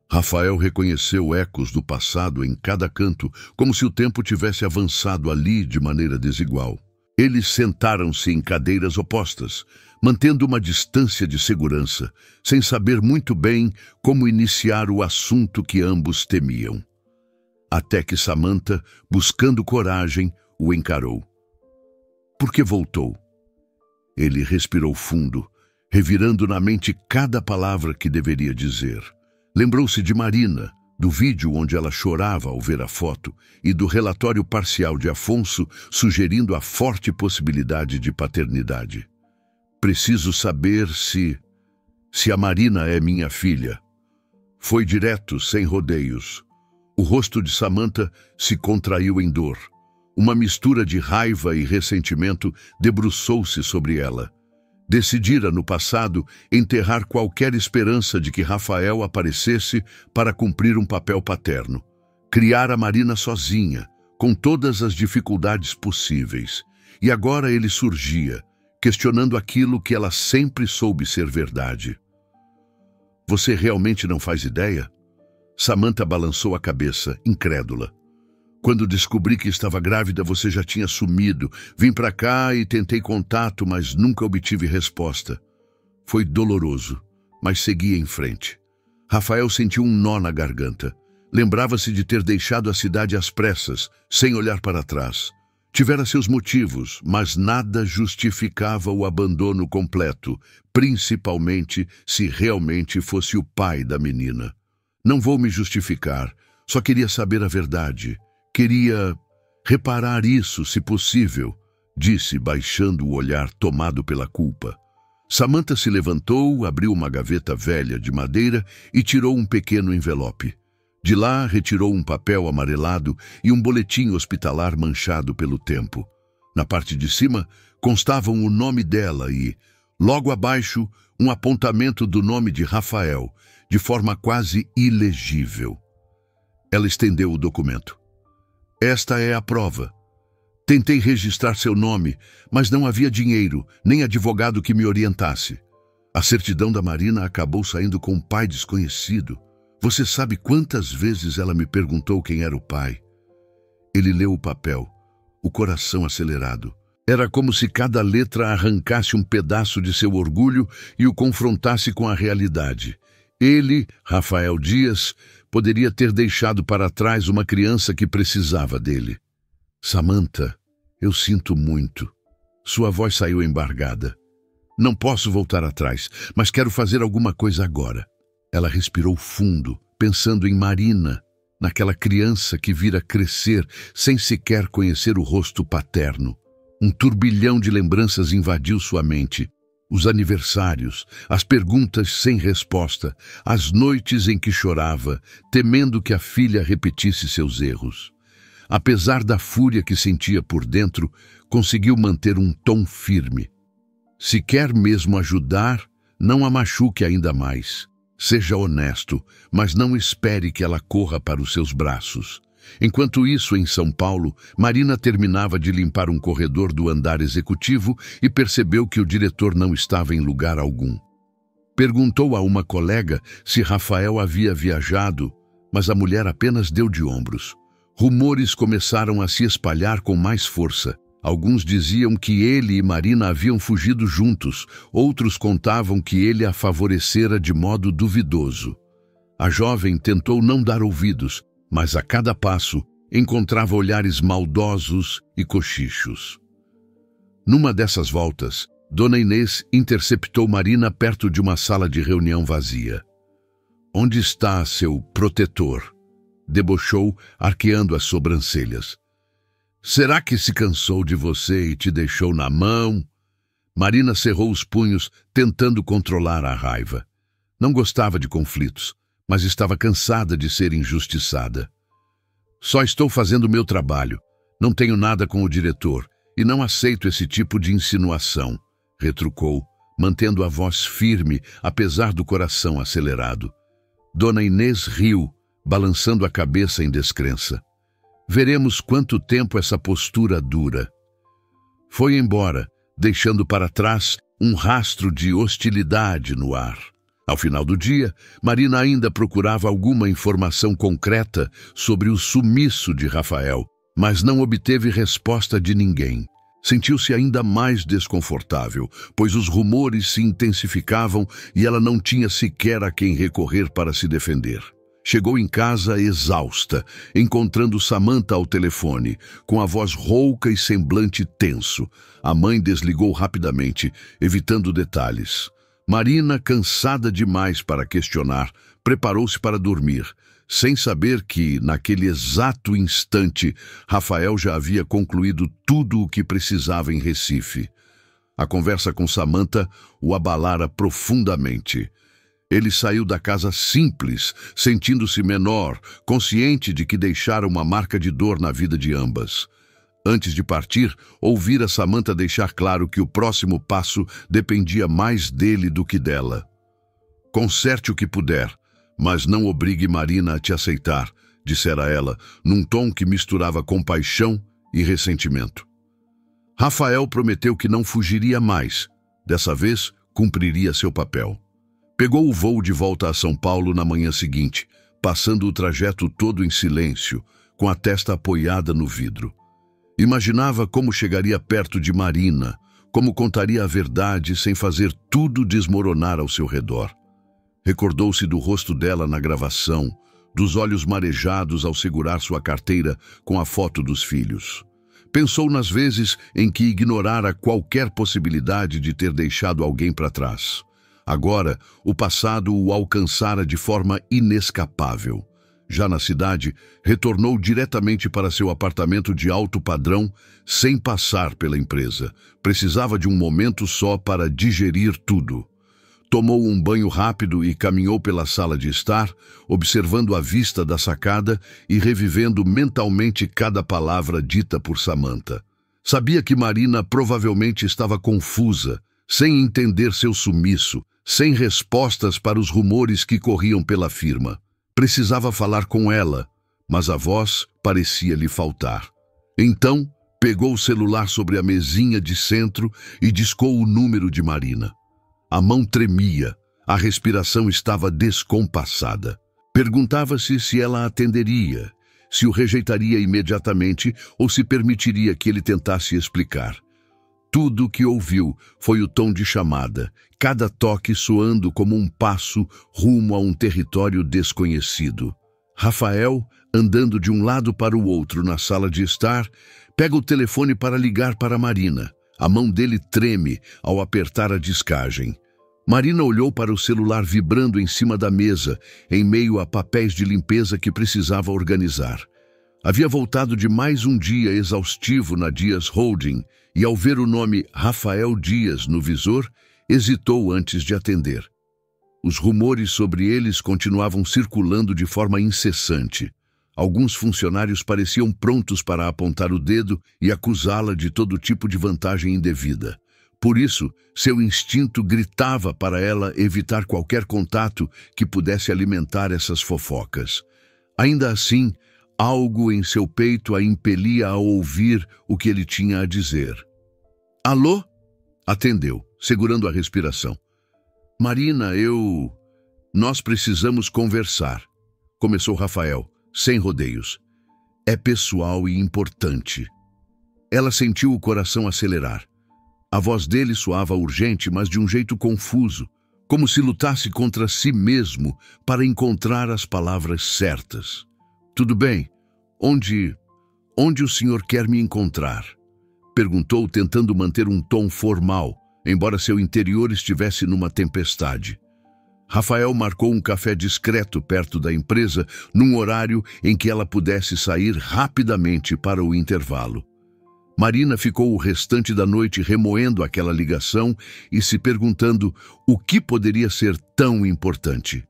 Rafael reconheceu ecos do passado em cada canto, como se o tempo tivesse avançado ali de maneira desigual. Eles sentaram-se em cadeiras opostas, mantendo uma distância de segurança, sem saber muito bem como iniciar o assunto que ambos temiam. Até que Samantha, buscando coragem, o encarou. "Por que voltou?" Ele respirou fundo, revirando na mente cada palavra que deveria dizer. Lembrou-se de Marina, do vídeo onde ela chorava ao ver a foto e do relatório parcial de Afonso sugerindo a forte possibilidade de paternidade. "Preciso saber se a Marina é minha filha." Foi direto, sem rodeios. O rosto de Samantha se contraiu em dor. Uma mistura de raiva e ressentimento debruçou-se sobre ela. Decidira, no passado, enterrar qualquer esperança de que Rafael aparecesse para cumprir um papel paterno. Criara Marina sozinha, com todas as dificuldades possíveis. E agora ele surgia, questionando aquilo que ela sempre soube ser verdade. Você realmente não faz ideia? Samantha balançou a cabeça, incrédula. Quando descobri que estava grávida, você já tinha sumido. Vim para cá e tentei contato, mas nunca obtive resposta. Foi doloroso, mas segui em frente. Rafael sentiu um nó na garganta. Lembrava-se de ter deixado a cidade às pressas, sem olhar para trás. Tivera seus motivos, mas nada justificava o abandono completo, principalmente se realmente fosse o pai da menina. Não vou me justificar, só queria saber a verdade. Queria reparar isso, se possível, disse, baixando o olhar tomado pela culpa. Samantha se levantou, abriu uma gaveta velha de madeira e tirou um pequeno envelope. De lá, retirou um papel amarelado e um boletim hospitalar manchado pelo tempo. Na parte de cima, constavam o nome dela e, logo abaixo, um apontamento do nome de Rafael, de forma quase ilegível. Ela estendeu o documento. Esta é a prova. Tentei registrar seu nome, mas não havia dinheiro, nem advogado que me orientasse. A certidão da Marina acabou saindo com um pai desconhecido. Você sabe quantas vezes ela me perguntou quem era o pai? Ele leu o papel, o coração acelerado. Era como se cada letra arrancasse um pedaço de seu orgulho e o confrontasse com a realidade. Ele, Rafael Dias, poderia ter deixado para trás uma criança que precisava dele. Samantha, eu sinto muito. Sua voz saiu embargada. Não posso voltar atrás, mas quero fazer alguma coisa agora. Ela respirou fundo, pensando em Marina, naquela criança que vira crescer sem sequer conhecer o rosto paterno. Um turbilhão de lembranças invadiu sua mente. Os aniversários, as perguntas sem resposta, as noites em que chorava, temendo que a filha repetisse seus erros. Apesar da fúria que sentia por dentro, conseguiu manter um tom firme. Se quer mesmo ajudar, não a machuque ainda mais. Seja honesto, mas não espere que ela corra para os seus braços. Enquanto isso, em São Paulo, Marina terminava de limpar um corredor do andar executivo e percebeu que o diretor não estava em lugar algum. Perguntou a uma colega se Rafael havia viajado, mas a mulher apenas deu de ombros. Rumores começaram a se espalhar com mais força. Alguns diziam que ele e Marina haviam fugido juntos, outros contavam que ele a favorecera de modo duvidoso. A jovem tentou não dar ouvidos, mas a cada passo encontrava olhares maldosos e cochichos. Numa dessas voltas, Dona Inês interceptou Marina perto de uma sala de reunião vazia. "Onde está seu protetor?" debochou, arqueando as sobrancelhas. "Será que se cansou de você e te deixou na mão?" Marina cerrou os punhos, tentando controlar a raiva. Não gostava de conflitos, mas estava cansada de ser injustiçada. "Só estou fazendo o meu trabalho. Não tenho nada com o diretor e não aceito esse tipo de insinuação", retrucou, mantendo a voz firme, apesar do coração acelerado. Dona Inês riu, balançando a cabeça em descrença. "Veremos quanto tempo essa postura dura." Foi embora, deixando para trás um rastro de hostilidade no ar. Ao final do dia, Marina ainda procurava alguma informação concreta sobre o sumiço de Rafael, mas não obteve resposta de ninguém. Sentiu-se ainda mais desconfortável, pois os rumores se intensificavam e ela não tinha sequer a quem recorrer para se defender. Chegou em casa exausta, encontrando Samantha ao telefone, com a voz rouca e semblante tenso. A mãe desligou rapidamente, evitando detalhes. Marina, cansada demais para questionar, preparou-se para dormir, sem saber que, naquele exato instante, Rafael já havia concluído tudo o que precisava em Recife. A conversa com Samantha o abalara profundamente. Ele saiu da casa simples, sentindo-se menor, consciente de que deixara uma marca de dor na vida de ambas. Antes de partir, ouvira Samantha deixar claro que o próximo passo dependia mais dele do que dela. "Conserte o que puder, mas não obrigue Marina a te aceitar", dissera ela, num tom que misturava compaixão e ressentimento. Rafael prometeu que não fugiria mais. Dessa vez, cumpriria seu papel. Pegou o voo de volta a São Paulo na manhã seguinte, passando o trajeto todo em silêncio, com a testa apoiada no vidro. Imaginava como chegaria perto de Marina, como contaria a verdade sem fazer tudo desmoronar ao seu redor. Recordou-se do rosto dela na gravação, dos olhos marejados ao segurar sua carteira com a foto dos filhos. Pensou nas vezes em que ignorara qualquer possibilidade de ter deixado alguém para trás. Agora, o passado o alcançara de forma inescapável. Já na cidade, retornou diretamente para seu apartamento de alto padrão, sem passar pela empresa. Precisava de um momento só para digerir tudo. Tomou um banho rápido e caminhou pela sala de estar, observando a vista da sacada e revivendo mentalmente cada palavra dita por Samantha. Sabia que Marina provavelmente estava confusa, sem entender seu sumiço, sem respostas para os rumores que corriam pela firma. Precisava falar com ela, mas a voz parecia lhe faltar. Então, pegou o celular sobre a mesinha de centro e discou o número de Marina. A mão tremia, a respiração estava descompassada. Perguntava-se se ela atenderia, se o rejeitaria imediatamente ou se permitiria que ele tentasse explicar. Tudo o que ouviu foi o tom de chamada, cada toque soando como um passo rumo a um território desconhecido. Rafael, andando de um lado para o outro na sala de estar, pega o telefone para ligar para Marina. A mão dele treme ao apertar a discagem. Marina olhou para o celular vibrando em cima da mesa, em meio a papéis de limpeza que precisava organizar. Havia voltado de mais um dia exaustivo na Dias Holding e, ao ver o nome Rafael Dias no visor, hesitou antes de atender. Os rumores sobre eles continuavam circulando de forma incessante. Alguns funcionários pareciam prontos para apontar o dedo e acusá-la de todo tipo de vantagem indevida. Por isso, seu instinto gritava para ela evitar qualquer contato que pudesse alimentar essas fofocas. Ainda assim, algo em seu peito a impelia a ouvir o que ele tinha a dizer. "Alô?" Atendeu, segurando a respiração. "Marina, Nós precisamos conversar", começou Rafael, sem rodeios. "É pessoal e importante." Ela sentiu o coração acelerar. A voz dele soava urgente, mas de um jeito confuso, como se lutasse contra si mesmo para encontrar as palavras certas. "Tudo bem? Onde o senhor quer me encontrar?" Perguntou, tentando manter um tom formal, embora seu interior estivesse numa tempestade. Rafael marcou um café discreto perto da empresa, num horário em que ela pudesse sair rapidamente para o intervalo. Marina ficou o restante da noite remoendo aquela ligação e se perguntando o que poderia ser tão importante.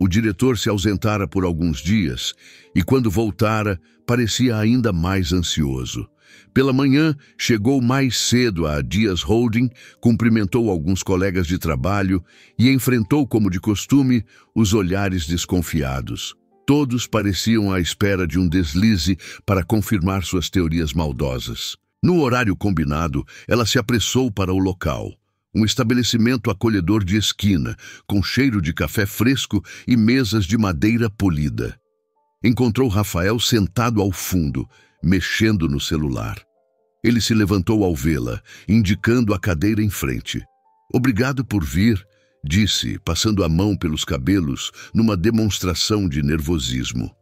O diretor se ausentara por alguns dias e, quando voltara, parecia ainda mais ansioso. Pela manhã, chegou mais cedo à Dias Holding, cumprimentou alguns colegas de trabalho e enfrentou, como de costume, os olhares desconfiados. Todos pareciam à espera de um deslize para confirmar suas teorias maldosas. No horário combinado, ela se apressou para o local. Um estabelecimento acolhedor de esquina, com cheiro de café fresco e mesas de madeira polida. Encontrou Rafael sentado ao fundo, mexendo no celular. Ele se levantou ao vê-la, indicando a cadeira em frente. "Obrigado por vir", disse, passando a mão pelos cabelos numa demonstração de nervosismo.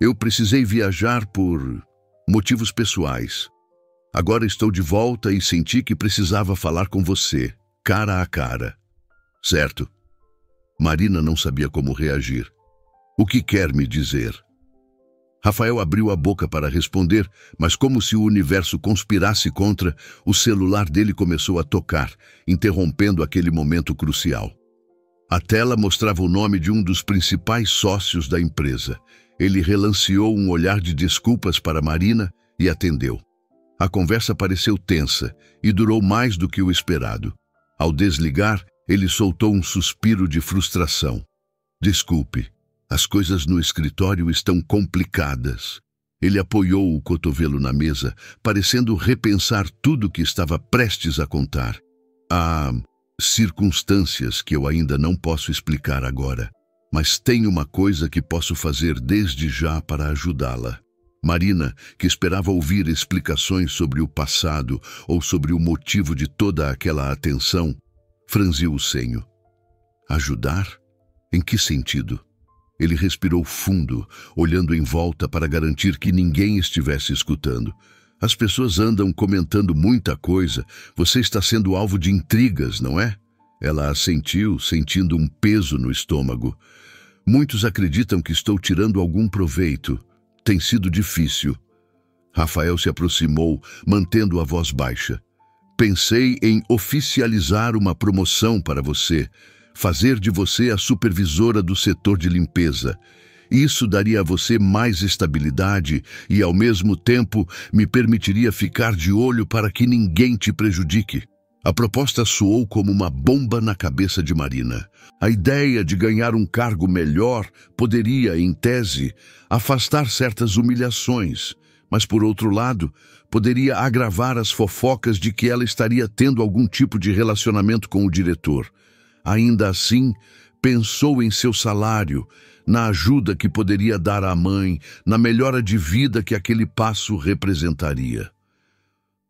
"Eu precisei viajar por motivos pessoais. Agora estou de volta e senti que precisava falar com você, cara a cara." "Certo." Marina não sabia como reagir. "O que quer me dizer?" Rafael abriu a boca para responder, mas como se o universo conspirasse contra, o celular dele começou a tocar, interrompendo aquele momento crucial. A tela mostrava o nome de um dos principais sócios da empresa. Ele relanceou um olhar de desculpas para Marina e atendeu. A conversa pareceu tensa e durou mais do que o esperado. Ao desligar, ele soltou um suspiro de frustração. Desculpe, as coisas no escritório estão complicadas. Ele apoiou o cotovelo na mesa, parecendo repensar tudo o que estava prestes a contar. Há circunstâncias que eu ainda não posso explicar agora, mas tem uma coisa que posso fazer desde já para ajudá-la. Marina, que esperava ouvir explicações sobre o passado ou sobre o motivo de toda aquela atenção, franziu o senho. Ajudar? Em que sentido? Ele respirou fundo, olhando em volta para garantir que ninguém estivesse escutando. As pessoas andam comentando muita coisa. Você está sendo alvo de intrigas, não é? Ela assentiu, sentindo um peso no estômago. Muitos acreditam que estou tirando algum proveito. Tem sido difícil. Rafael se aproximou, mantendo a voz baixa. Pensei em oficializar uma promoção para você, fazer de você a supervisora do setor de limpeza. Isso daria a você mais estabilidade e, ao mesmo tempo, me permitiria ficar de olho para que ninguém te prejudique. A proposta soou como uma bomba na cabeça de Marina. A ideia de ganhar um cargo melhor poderia, em tese, afastar certas humilhações, mas, por outro lado, poderia agravar as fofocas de que ela estaria tendo algum tipo de relacionamento com o diretor. Ainda assim, pensou em seu salário, na ajuda que poderia dar à mãe, na melhora de vida que aquele passo representaria.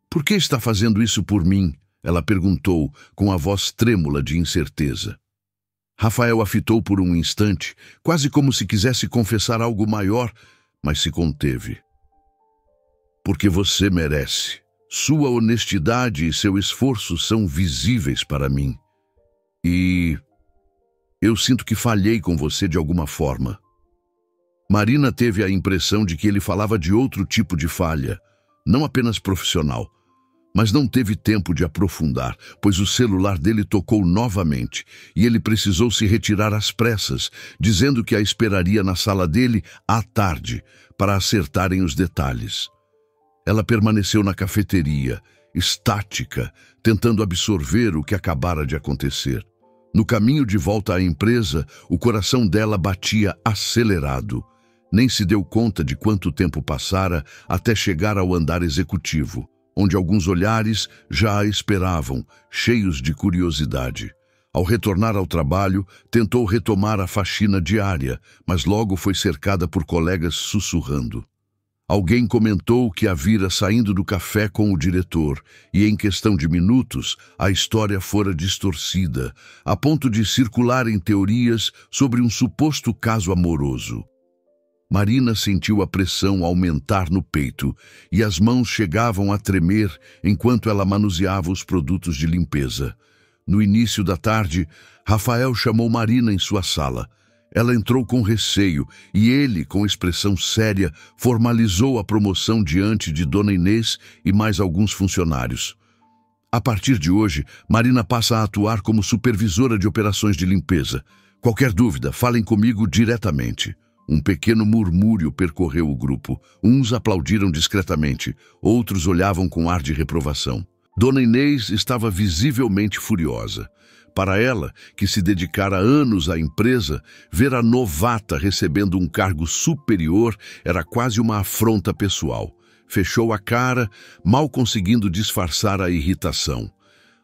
Por que está fazendo isso por mim? Ela perguntou, com a voz trêmula de incerteza. Rafael a fitou por um instante, quase como se quisesse confessar algo maior, mas se conteve. Porque você merece. Sua honestidade e seu esforço são visíveis para mim. E eu sinto que falhei com você de alguma forma. Marina teve a impressão de que ele falava de outro tipo de falha, não apenas profissional. Mas não teve tempo de aprofundar, pois o celular dele tocou novamente e ele precisou se retirar às pressas, dizendo que a esperaria na sala dele à tarde para acertarem os detalhes. Ela permaneceu na cafeteria, estática, tentando absorver o que acabara de acontecer. No caminho de volta à empresa, o coração dela batia acelerado. Nem se deu conta de quanto tempo passara até chegar ao andar executivo, onde alguns olhares já a esperavam, cheios de curiosidade. Ao retornar ao trabalho, tentou retomar a faxina diária, mas logo foi cercada por colegas sussurrando. Alguém comentou que a vira saindo do café com o diretor, e em questão de minutos, a história fora distorcida, a ponto de circularem teorias sobre um suposto caso amoroso. Marina sentiu a pressão aumentar no peito e as mãos chegavam a tremer enquanto ela manuseava os produtos de limpeza. No início da tarde, Rafael chamou Marina em sua sala. Ela entrou com receio e ele, com expressão séria, formalizou a promoção diante de Dona Inês e mais alguns funcionários. A partir de hoje, Marina passa a atuar como supervisora de operações de limpeza. Qualquer dúvida, falem comigo diretamente. Um pequeno murmúrio percorreu o grupo. Uns aplaudiram discretamente, outros olhavam com ar de reprovação. Dona Inês estava visivelmente furiosa. Para ela, que se dedicara anos à empresa, ver a novata recebendo um cargo superior era quase uma afronta pessoal. Fechou a cara, mal conseguindo disfarçar a irritação.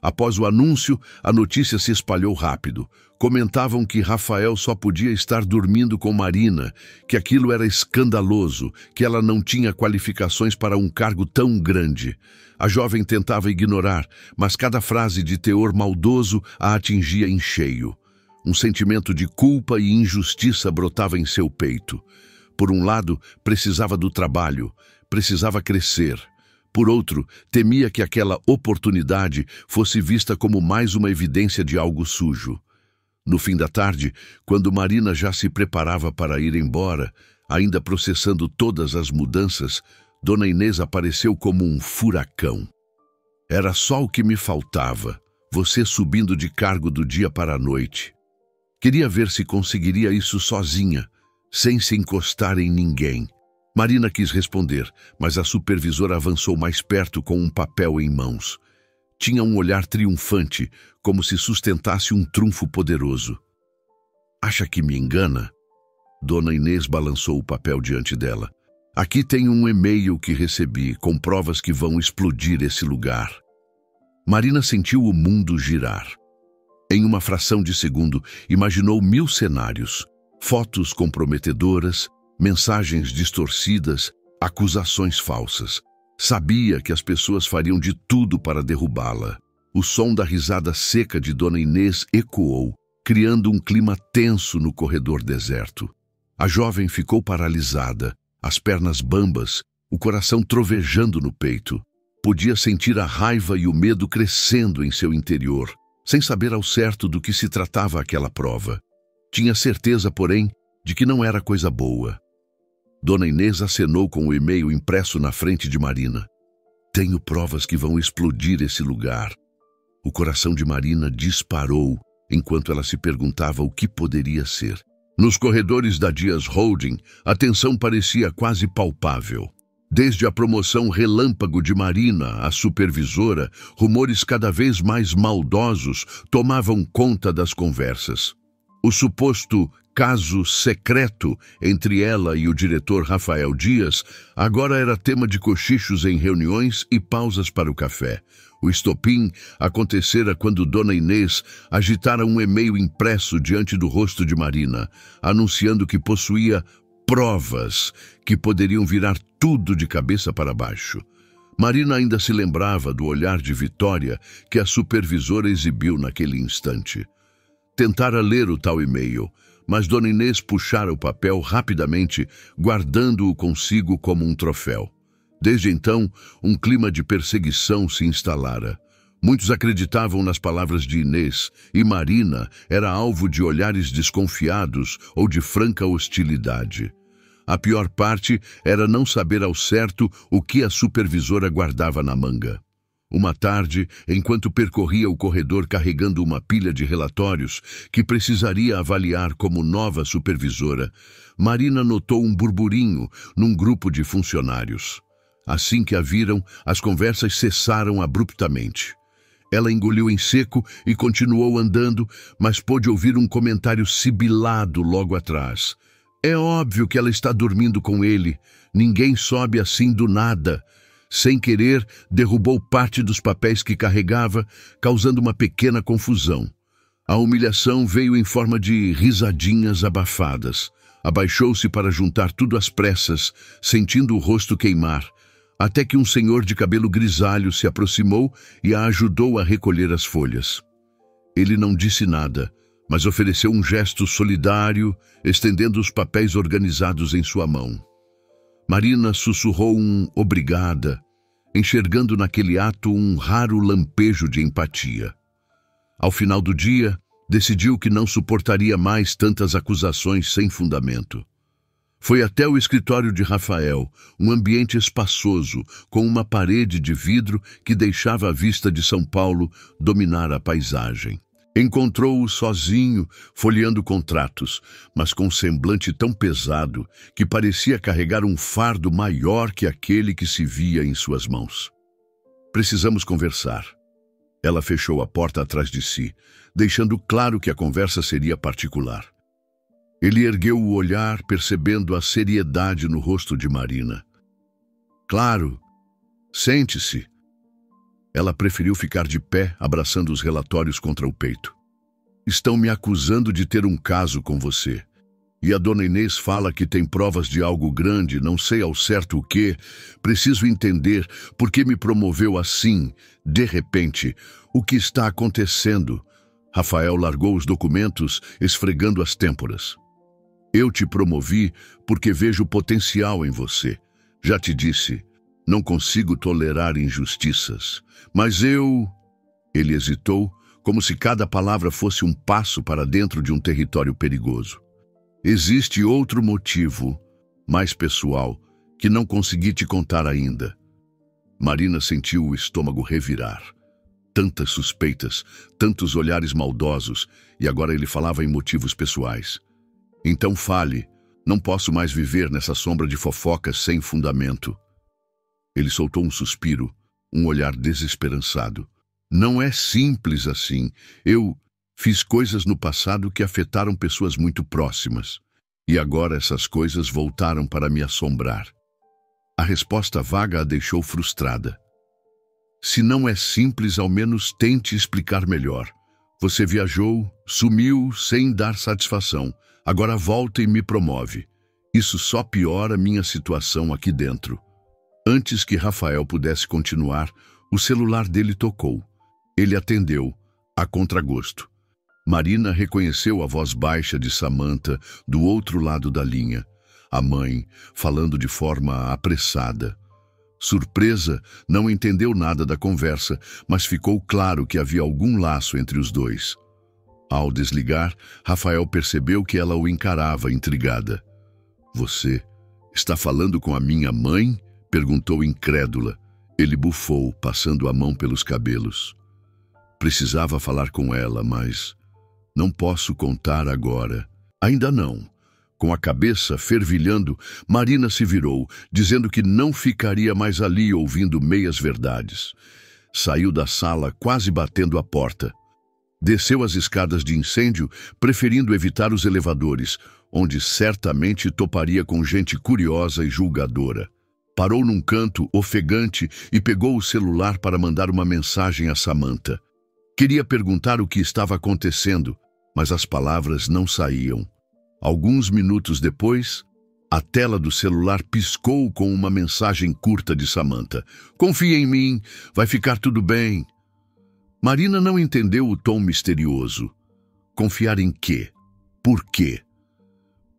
Após o anúncio, a notícia se espalhou rápido. Comentavam que Rafael só podia estar dormindo com Marina, que aquilo era escandaloso, que ela não tinha qualificações para um cargo tão grande. A jovem tentava ignorar, mas cada frase de teor maldoso a atingia em cheio. Um sentimento de culpa e injustiça brotava em seu peito. Por um lado, precisava do trabalho, precisava crescer. Por outro, temia que aquela oportunidade fosse vista como mais uma evidência de algo sujo. No fim da tarde, quando Marina já se preparava para ir embora, ainda processando todas as mudanças, Dona Inês apareceu como um furacão. Era só o que me faltava, você subindo de cargo do dia para a noite. Queria ver se conseguiria isso sozinha, sem se encostar em ninguém. Marina quis responder, mas a supervisora avançou mais perto com um papel em mãos. Tinha um olhar triunfante, como se sustentasse um trunfo poderoso. Acha que me engana? Dona Inês balançou o papel diante dela. Aqui tem um e-mail que recebi, com provas que vão explodir esse lugar. Marina sentiu o mundo girar. Em uma fração de segundo, imaginou 1000 cenários. Fotos comprometedoras, mensagens distorcidas, acusações falsas. Sabia que as pessoas fariam de tudo para derrubá-la. O som da risada seca de Dona Inês ecoou, criando um clima tenso no corredor deserto. A jovem ficou paralisada, as pernas bambas, o coração trovejando no peito. Podia sentir a raiva e o medo crescendo em seu interior, sem saber ao certo do que se tratava aquela prova. Tinha certeza, porém, de que não era coisa boa. Dona Inês acenou com o e-mail impresso na frente de Marina. Tenho provas que vão explodir esse lugar. O coração de Marina disparou enquanto ela se perguntava o que poderia ser. Nos corredores da Dias Holding, a tensão parecia quase palpável. Desde a promoção relâmpago de Marina, a supervisora, rumores cada vez mais maldosos tomavam conta das conversas. O suposto caso secreto entre ela e o diretor Rafael Dias agora era tema de cochichos em reuniões e pausas para o café. O estopim acontecera quando Dona Inês agitara um e-mail impresso diante do rosto de Marina, anunciando que possuía provas que poderiam virar tudo de cabeça para baixo. Marina ainda se lembrava do olhar de vitória que a supervisora exibiu naquele instante. Tentara ler o tal e-mail, mas Dona Inês puxara o papel rapidamente, guardando-o consigo como um troféu. Desde então, um clima de perseguição se instalara. Muitos acreditavam nas palavras de Inês, e Marina era alvo de olhares desconfiados ou de franca hostilidade. A pior parte era não saber ao certo o que a supervisora guardava na manga. Uma tarde, enquanto percorria o corredor carregando uma pilha de relatórios que precisaria avaliar como nova supervisora, Marina notou um burburinho num grupo de funcionários. Assim que a viram, as conversas cessaram abruptamente. Ela engoliu em seco e continuou andando, mas pôde ouvir um comentário sibilado logo atrás. É óbvio que ela está dormindo com ele. Ninguém sobe assim do nada. Sem querer, derrubou parte dos papéis que carregava, causando uma pequena confusão. A humilhação veio em forma de risadinhas abafadas. Abaixou-se para juntar tudo às pressas, sentindo o rosto queimar, até que um senhor de cabelo grisalho se aproximou e a ajudou a recolher as folhas. Ele não disse nada, mas ofereceu um gesto solidário, estendendo os papéis organizados em sua mão. Marina sussurrou um obrigada, enxergando naquele ato um raro lampejo de empatia. Ao final do dia, decidiu que não suportaria mais tantas acusações sem fundamento. Foi até o escritório de Rafael, um ambiente espaçoso, com uma parede de vidro que deixava a vista de São Paulo dominar a paisagem. Encontrou-o sozinho, folheando contratos, mas com um semblante tão pesado que parecia carregar um fardo maior que aquele que se via em suas mãos. Precisamos conversar. Ela fechou a porta atrás de si, deixando claro que a conversa seria particular. Ele ergueu o olhar, percebendo a seriedade no rosto de Marina. Claro, sente-se. Ela preferiu ficar de pé, abraçando os relatórios contra o peito. Estão me acusando de ter um caso com você. E a Dona Inês fala que tem provas de algo grande, não sei ao certo o quê. Preciso entender por que me promoveu assim, de repente. O que está acontecendo? Rafael largou os documentos, esfregando as têmporas. Eu te promovi porque vejo potencial em você. Já te disse, não consigo tolerar injustiças. Mas eu... Ele hesitou, como se cada palavra fosse um passo para dentro de um território perigoso. Existe outro motivo, mais pessoal, que não consegui te contar ainda. Marina sentiu o estômago revirar. Tantas suspeitas, tantos olhares maldosos, e agora ele falava em motivos pessoais. Então fale, Não posso mais viver nessa sombra de fofocas sem fundamento. Ele soltou um suspiro, um olhar desesperançado. Não é simples assim. Eu fiz coisas no passado que afetaram pessoas muito próximas. E agora essas coisas voltaram para me assombrar. A resposta vaga a deixou frustrada. Se não é simples, ao menos tente explicar melhor. Você viajou, sumiu sem dar satisfação. Agora volta e me promove. Isso só piora minha situação aqui dentro. Antes que Rafael pudesse continuar, o celular dele tocou. Ele atendeu, a contragosto. Marina reconheceu a voz baixa de Samantha do outro lado da linha. A mãe, falando de forma apressada. Surpresa, não entendeu nada da conversa, mas ficou claro que havia algum laço entre os dois. Ao desligar, Rafael percebeu que ela o encarava, intrigada. Você está falando com a minha mãe? Perguntou incrédula. Ele bufou, passando a mão pelos cabelos. Precisava falar com ela, mas não posso contar agora. Ainda não. Com a cabeça fervilhando, Marina se virou, dizendo que não ficaria mais ali ouvindo meias-verdades. Saiu da sala, quase batendo a porta. Desceu as escadas de incêndio, preferindo evitar os elevadores, onde certamente toparia com gente curiosa e julgadora. Parou num canto, ofegante, e pegou o celular para mandar uma mensagem a Samantha. Queria perguntar o que estava acontecendo, mas as palavras não saíam. Alguns minutos depois, a tela do celular piscou com uma mensagem curta de Samantha. Confia em mim, vai ficar tudo bem. Marina não entendeu o tom misterioso. Confiar em quê? Por quê?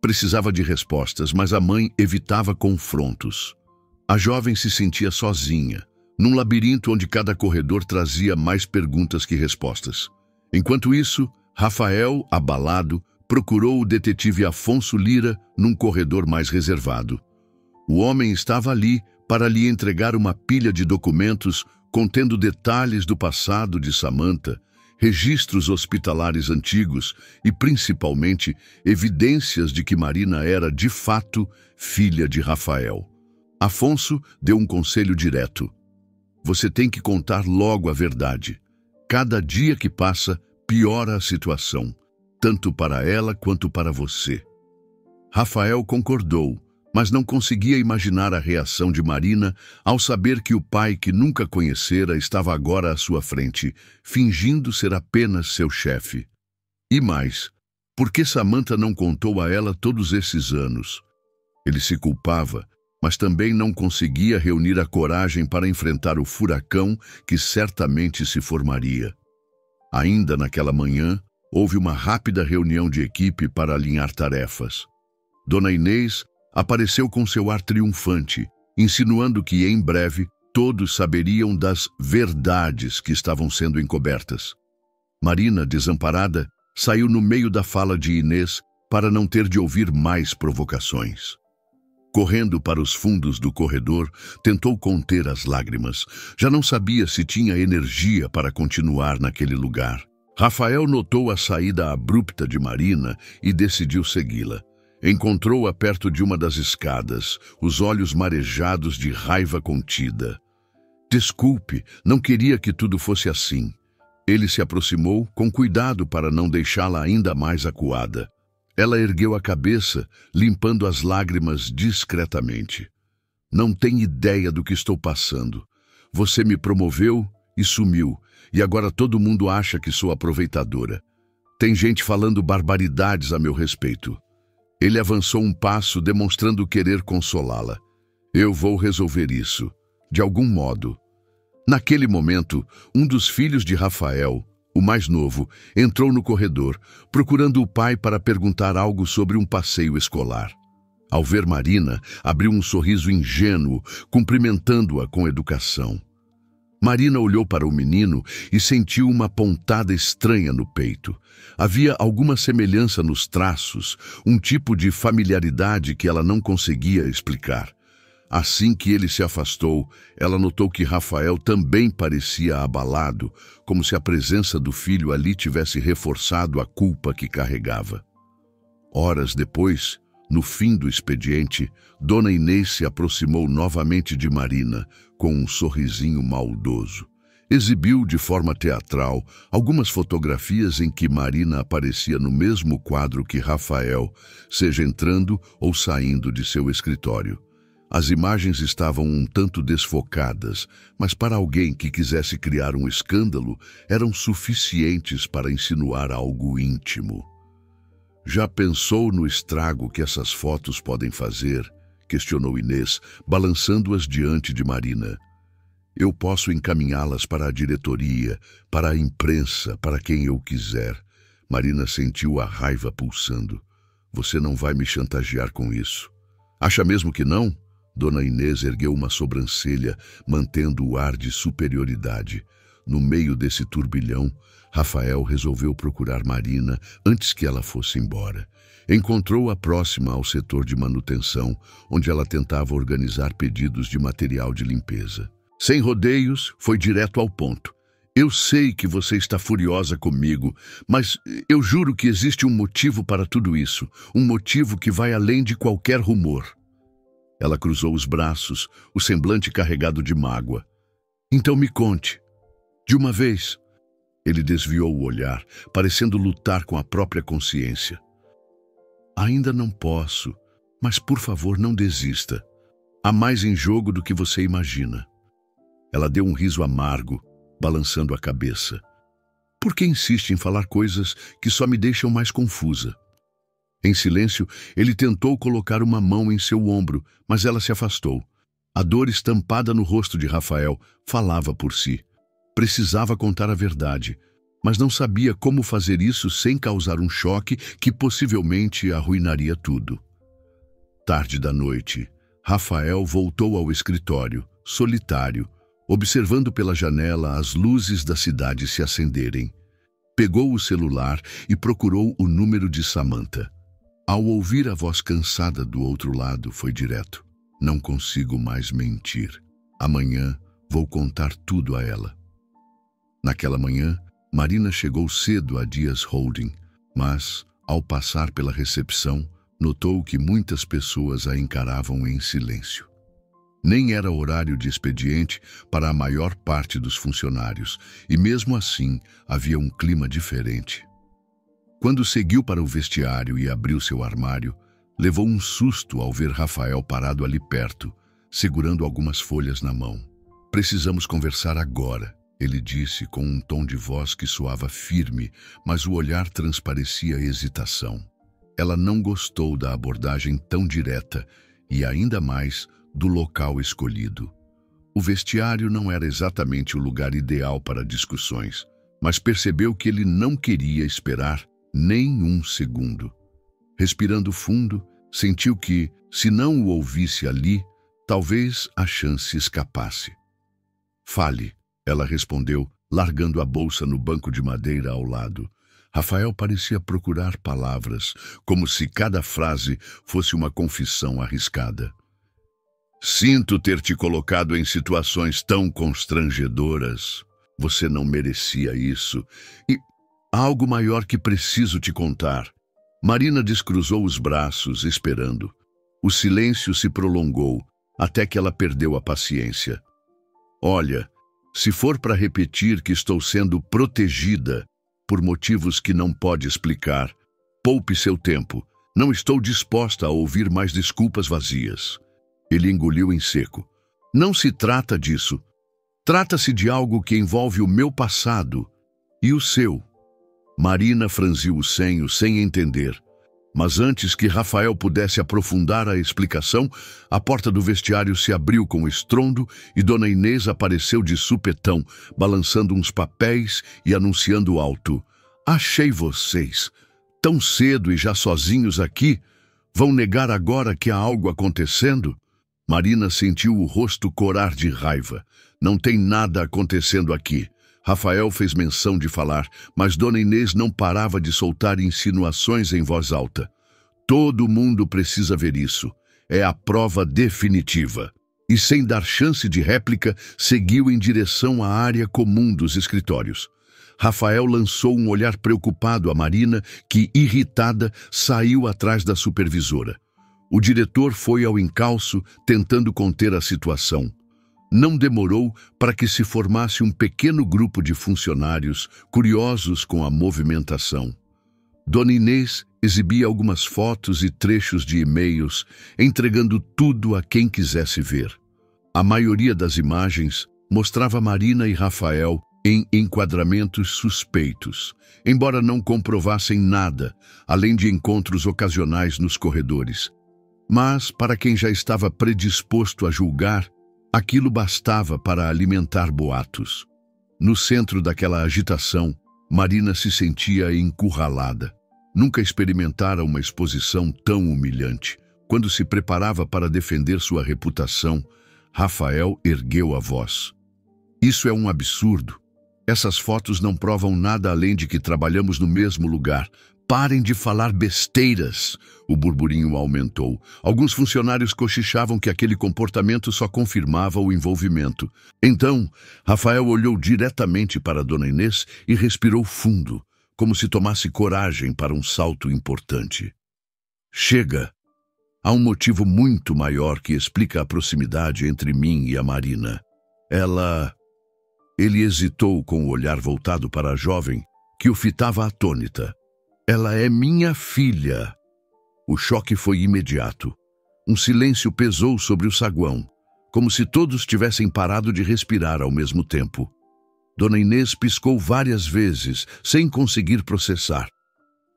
Precisava de respostas, mas a mãe evitava confrontos. A jovem se sentia sozinha, num labirinto onde cada corredor trazia mais perguntas que respostas. Enquanto isso, Rafael, abalado, procurou o detetive Afonso Lira num corredor mais reservado. O homem estava ali para lhe entregar uma pilha de documentos contendo detalhes do passado de Samantha, registros hospitalares antigos e, principalmente, evidências de que Marina era, de fato, filha de Rafael. Afonso deu um conselho direto. Você tem que contar logo a verdade. Cada dia que passa, piora a situação, tanto para ela quanto para você. Rafael concordou, mas não conseguia imaginar a reação de Marina ao saber que o pai que nunca conhecera estava agora à sua frente, fingindo ser apenas seu chefe. E mais, por que Samantha não contou a ela todos esses anos? Ele se culpava, mas também não conseguia reunir a coragem para enfrentar o furacão que certamente se formaria. Ainda naquela manhã, houve uma rápida reunião de equipe para alinhar tarefas. Dona Inês apareceu com seu ar triunfante, insinuando que, em breve, todos saberiam das verdades que estavam sendo encobertas. Marina, desamparada, saiu no meio da fala de Inês para não ter de ouvir mais provocações. Correndo para os fundos do corredor, tentou conter as lágrimas. Já não sabia se tinha energia para continuar naquele lugar. Rafael notou a saída abrupta de Marina e decidiu segui-la. Encontrou-a perto de uma das escadas, os olhos marejados de raiva contida. Desculpe, não queria que tudo fosse assim. Ele se aproximou, com cuidado para não deixá-la ainda mais acuada. Ela ergueu a cabeça, limpando as lágrimas discretamente. Não tem ideia do que estou passando. Você me promoveu e sumiu, e agora todo mundo acha que sou aproveitadora. Tem gente falando barbaridades a meu respeito. Ele avançou um passo, demonstrando querer consolá-la. Eu vou resolver isso, de algum modo. Naquele momento, um dos filhos de Rafael, o mais novo, entrou no corredor, procurando o pai para perguntar algo sobre um passeio escolar. Ao ver Marina, abriu um sorriso ingênuo, cumprimentando-a com educação. Marina olhou para o menino e sentiu uma pontada estranha no peito. Havia alguma semelhança nos traços, um tipo de familiaridade que ela não conseguia explicar. Assim que ele se afastou, ela notou que Rafael também parecia abalado, como se a presença do filho ali tivesse reforçado a culpa que carregava. Horas depois, No fim do expediente, Dona Inês se aproximou novamente de Marina, com um sorrisinho maldoso. Exibiu de forma teatral algumas fotografias em que Marina aparecia no mesmo quadro que Rafael, seja entrando ou saindo de seu escritório. As imagens estavam um tanto desfocadas, mas para alguém que quisesse criar um escândalo, eram suficientes para insinuar algo íntimo. Já pensou no estrago que essas fotos podem fazer? Questionou Inês, balançando-as diante de Marina. Eu posso encaminhá-las para a diretoria, para a imprensa, para quem eu quiser. Marina sentiu a raiva pulsando. Você não vai me chantagear com isso. Acha mesmo que não? Dona Inês ergueu uma sobrancelha, mantendo o ar de superioridade. No meio desse turbilhão, Rafael resolveu procurar Marina antes que ela fosse embora. Encontrou-a próxima ao setor de manutenção, onde ela tentava organizar pedidos de material de limpeza. Sem rodeios, foi direto ao ponto. Eu sei que você está furiosa comigo, mas eu juro que existe um motivo para tudo isso, um motivo que vai além de qualquer rumor. Ela cruzou os braços, o semblante carregado de mágoa. Então me conte. De uma vez. Ele desviou o olhar, parecendo lutar com a própria consciência. Ainda não posso, mas por favor não desista. Há mais em jogo do que você imagina. Ela deu um riso amargo, balançando a cabeça. Por que insiste em falar coisas que só me deixam mais confusa? Em silêncio, ele tentou colocar uma mão em seu ombro, mas ela se afastou. A dor estampada no rosto de Rafael falava por si. Precisava contar a verdade, mas não sabia como fazer isso sem causar um choque que possivelmente arruinaria tudo. Tarde da noite, Rafael voltou ao escritório, solitário, observando pela janela as luzes da cidade se acenderem. Pegou o celular e procurou o número de Samantha. Ao ouvir a voz cansada do outro lado, foi direto. Não consigo mais mentir. Amanhã vou contar tudo a ela. Naquela manhã, Marina chegou cedo a Dias Holding, mas, ao passar pela recepção, notou que muitas pessoas a encaravam em silêncio. Nem era horário de expediente para a maior parte dos funcionários, e mesmo assim havia um clima diferente. Quando seguiu para o vestiário e abriu seu armário, levou um susto ao ver Rafael parado ali perto, segurando algumas folhas na mão. Precisamos conversar agora, ele disse com um tom de voz que soava firme, mas o olhar transparecia hesitação. Ela não gostou da abordagem tão direta e, ainda mais, do local escolhido. O vestiário não era exatamente o lugar ideal para discussões, mas percebeu que ele não queria esperar nem um segundo. Respirando fundo, sentiu que, se não o ouvisse ali, talvez a chance escapasse. Fale, ela respondeu, largando a bolsa no banco de madeira ao lado. Rafael parecia procurar palavras, como se cada frase fosse uma confissão arriscada. Sinto ter te colocado em situações tão constrangedoras. Você não merecia isso. E há algo maior que preciso te contar. Marina descruzou os braços, esperando. O silêncio se prolongou, até que ela perdeu a paciência. Olha, se for para repetir que estou sendo protegida por motivos que não pode explicar, poupe seu tempo. Não estou disposta a ouvir mais desculpas vazias. Ele engoliu em seco. Não se trata disso. Trata-se de algo que envolve o meu passado e o seu. Marina franziu o senho sem entender. Mas antes que Rafael pudesse aprofundar a explicação, a porta do vestiário se abriu com estrondo e Dona Inês apareceu de supetão, balançando uns papéis e anunciando alto. Achei vocês. Tão cedo e já sozinhos aqui? Vão negar agora que há algo acontecendo? Marina sentiu o rosto corar de raiva. Não tem nada acontecendo aqui. Rafael fez menção de falar, mas Dona Inês não parava de soltar insinuações em voz alta. Todo mundo precisa ver isso. É a prova definitiva. E sem dar chance de réplica, seguiu em direção à área comum dos escritórios. Rafael lançou um olhar preocupado a Marina, que, irritada, saiu atrás da supervisora. O diretor foi ao encalço, tentando conter a situação. Não demorou para que se formasse um pequeno grupo de funcionários curiosos com a movimentação. Dona Inês exibia algumas fotos e trechos de e-mails, entregando tudo a quem quisesse ver. A maioria das imagens mostrava Marina e Rafael em enquadramentos suspeitos, embora não comprovassem nada, além de encontros ocasionais nos corredores. Mas, para quem já estava predisposto a julgar, aquilo bastava para alimentar boatos. No centro daquela agitação, Marina se sentia encurralada. Nunca experimentara uma exposição tão humilhante. Quando se preparava para defender sua reputação, Rafael ergueu a voz. Isso é um absurdo. Essas fotos não provam nada além de que trabalhamos no mesmo lugar. Parem de falar besteiras. O burburinho aumentou. Alguns funcionários cochichavam que aquele comportamento só confirmava o envolvimento. Então, Rafael olhou diretamente para Dona Inês e respirou fundo, como se tomasse coragem para um salto importante. Chega! Há um motivo muito maior que explica a proximidade entre mim e a Marina. Ele hesitou com o olhar voltado para a jovem, que o fitava atônita. Ela é minha filha. O choque foi imediato. Um silêncio pesou sobre o saguão, como se todos tivessem parado de respirar ao mesmo tempo. Dona Inês piscou várias vezes, sem conseguir processar.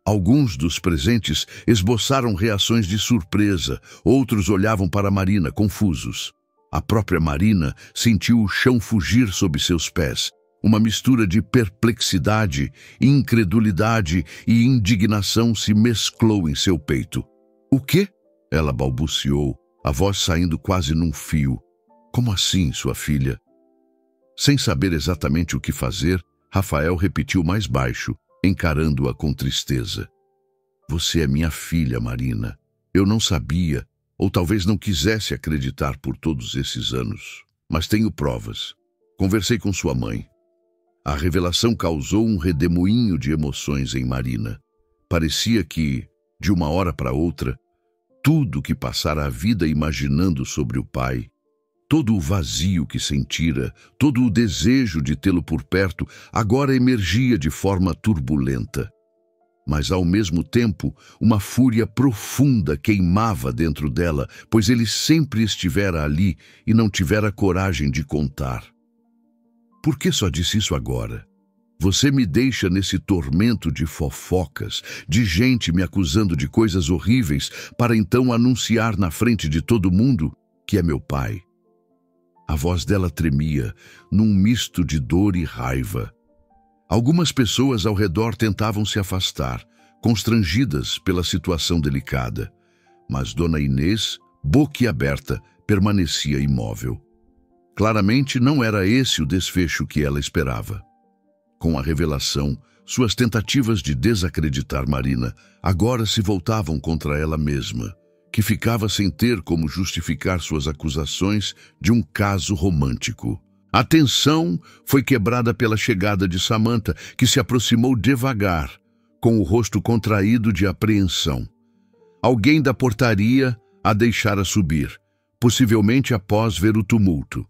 Alguns dos presentes esboçaram reações de surpresa, outros olhavam para Marina, confusos. A própria Marina sentiu o chão fugir sob seus pés. Uma mistura de perplexidade, incredulidade e indignação se mesclou em seu peito. "O quê?" ela balbuciou, a voz saindo quase num fio. "Como assim, sua filha?" Sem saber exatamente o que fazer, Rafael repetiu mais baixo, encarando-a com tristeza. "Você é minha filha, Marina. Eu não sabia, ou talvez não quisesse acreditar por todos esses anos. Mas tenho provas. Conversei com sua mãe." A revelação causou um redemoinho de emoções em Marina. Parecia que, de uma hora para outra, tudo que passara a vida imaginando sobre o pai, todo o vazio que sentira, todo o desejo de tê-lo por perto, agora emergia de forma turbulenta. Mas, ao mesmo tempo, uma fúria profunda queimava dentro dela, pois ele sempre estivera ali e não tivera coragem de contar. "Por que só disse isso agora? Você me deixa nesse tormento de fofocas, de gente me acusando de coisas horríveis, para então anunciar na frente de todo mundo que é meu pai." A voz dela tremia, num misto de dor e raiva. Algumas pessoas ao redor tentavam se afastar, constrangidas pela situação delicada. Mas Dona Inês, boquiaberta, permanecia imóvel. Claramente não era esse o desfecho que ela esperava. Com a revelação, suas tentativas de desacreditar Marina agora se voltavam contra ela mesma, que ficava sem ter como justificar suas acusações de um caso romântico. A tensão foi quebrada pela chegada de Samantha, que se aproximou devagar, com o rosto contraído de apreensão. Alguém da portaria a deixara subir, possivelmente após ver o tumulto.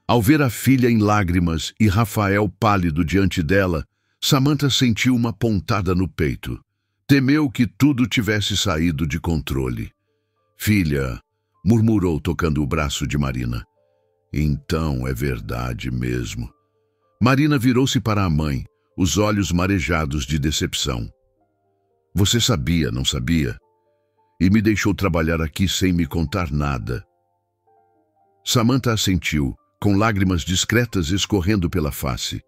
Ao ver a filha em lágrimas e Rafael pálido diante dela, Samantha sentiu uma pontada no peito. Temeu que tudo tivesse saído de controle. "Filha", murmurou tocando o braço de Marina. "Então é verdade mesmo." Marina virou-se para a mãe, os olhos marejados de decepção. "Você sabia, não sabia? E me deixou trabalhar aqui sem me contar nada." Samantha assentiu, com lágrimas discretas escorrendo pela face.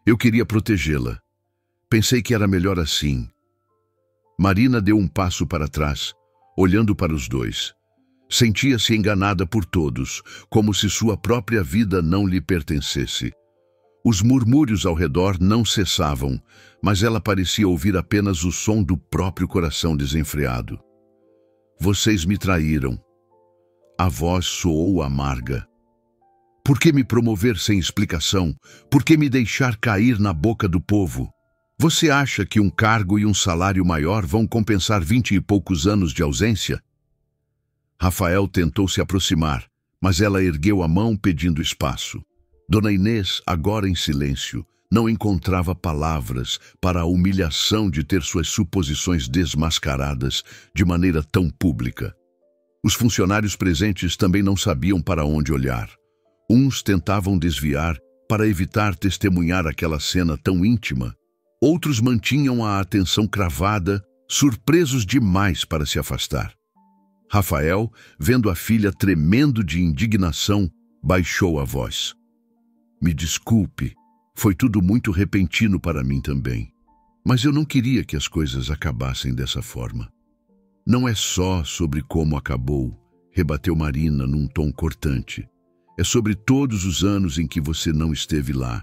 "Eu queria protegê-la. Pensei que era melhor assim." Marina deu um passo para trás, olhando para os dois. Sentia-se enganada por todos, como se sua própria vida não lhe pertencesse. Os murmúrios ao redor não cessavam, mas ela parecia ouvir apenas o som do próprio coração desenfreado. "Vocês me traíram." A voz soou amarga. "Por que me promover sem explicação? Por que me deixar cair na boca do povo? Você acha que um cargo e um salário maior vão compensar 20 e poucos anos de ausência?" Rafael tentou se aproximar, mas ela ergueu a mão pedindo espaço. Dona Inês, agora em silêncio, não encontrava palavras para a humilhação de ter suas suposições desmascaradas de maneira tão pública. Os funcionários presentes também não sabiam para onde olhar. Uns tentavam desviar para evitar testemunhar aquela cena tão íntima. Outros mantinham a atenção cravada, surpresos demais para se afastar. Rafael, vendo a filha tremendo de indignação, baixou a voz. Me desculpe, foi tudo muito repentino para mim também. Mas eu não queria que as coisas acabassem dessa forma. Não é só sobre como acabou, rebateu Marina num tom cortante. É sobre todos os anos em que você não esteve lá.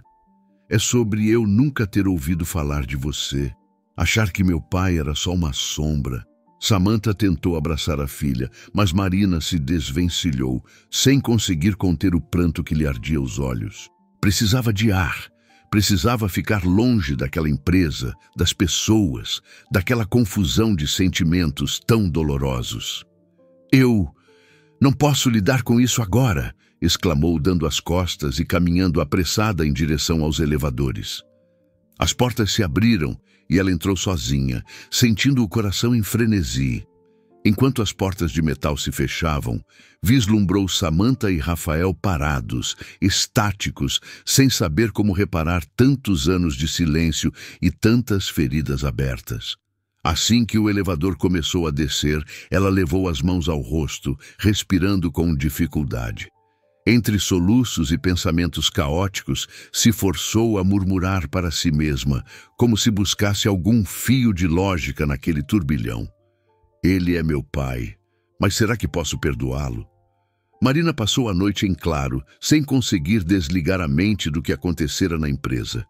É sobre eu nunca ter ouvido falar de você, achar que meu pai era só uma sombra. Samantha tentou abraçar a filha, mas Marina se desvencilhou, sem conseguir conter o pranto que lhe ardia os olhos. Precisava de ar, precisava ficar longe daquela empresa, das pessoas, daquela confusão de sentimentos tão dolorosos. Eu não posso lidar com isso agora, exclamou dando as costas e caminhando apressada em direção aos elevadores. As portas se abriram e ela entrou sozinha, sentindo o coração em frenesi. Enquanto as portas de metal se fechavam, vislumbrou Samantha e Rafael parados, estáticos, sem saber como reparar tantos anos de silêncio e tantas feridas abertas. Assim que o elevador começou a descer, ela levou as mãos ao rosto, respirando com dificuldade. Entre soluços e pensamentos caóticos, se forçou a murmurar para si mesma, como se buscasse algum fio de lógica naquele turbilhão. Ele é meu pai, mas será que posso perdoá-lo? Marina passou a noite em claro, sem conseguir desligar a mente do que acontecera na empresa.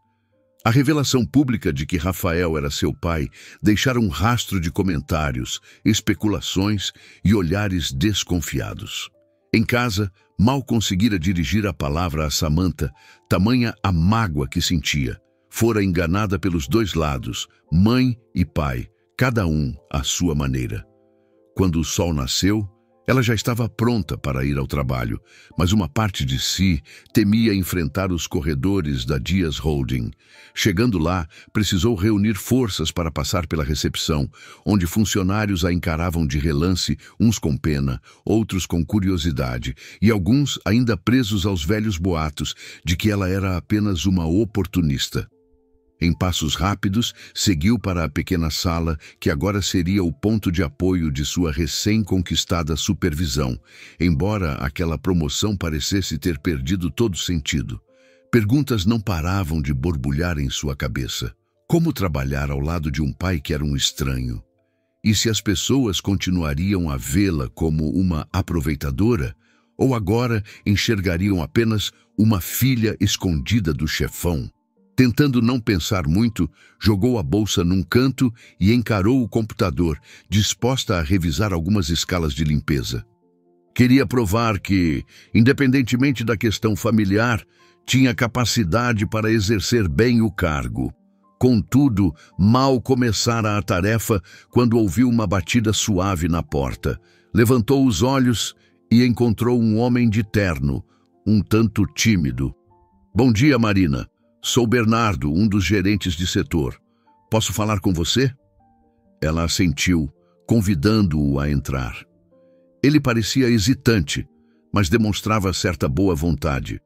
A revelação pública de que Rafael era seu pai deixara um rastro de comentários, especulações e olhares desconfiados. Em casa, mal conseguira dirigir a palavra a Samantha, tamanha a mágoa que sentia. Fora enganada pelos dois lados, mãe e pai, cada um à sua maneira. Quando o sol nasceu, ela já estava pronta para ir ao trabalho, mas uma parte de si temia enfrentar os corredores da Dias Holding. Chegando lá, precisou reunir forças para passar pela recepção, onde funcionários a encaravam de relance, uns com pena, outros com curiosidade, e alguns ainda presos aos velhos boatos de que ela era apenas uma oportunista. Em passos rápidos, seguiu para a pequena sala, que agora seria o ponto de apoio de sua recém-conquistada supervisão, embora aquela promoção parecesse ter perdido todo sentido. Perguntas não paravam de borbulhar em sua cabeça. Como trabalhar ao lado de um pai que era um estranho? E se as pessoas continuariam a vê-la como uma aproveitadora, ou agora enxergariam apenas uma filha escondida do chefão? Tentando não pensar muito, jogou a bolsa num canto e encarou o computador, disposta a revisar algumas escalas de limpeza. Queria provar que, independentemente da questão familiar, tinha capacidade para exercer bem o cargo. Contudo, mal começara a tarefa quando ouviu uma batida suave na porta. Levantou os olhos e encontrou um homem de terno, um tanto tímido. "Bom dia, Marina. Sou Bernardo, um dos gerentes de setor. Posso falar com você?" Ela assentiu, convidando-o a entrar. Ele parecia hesitante, mas demonstrava certa boa vontade.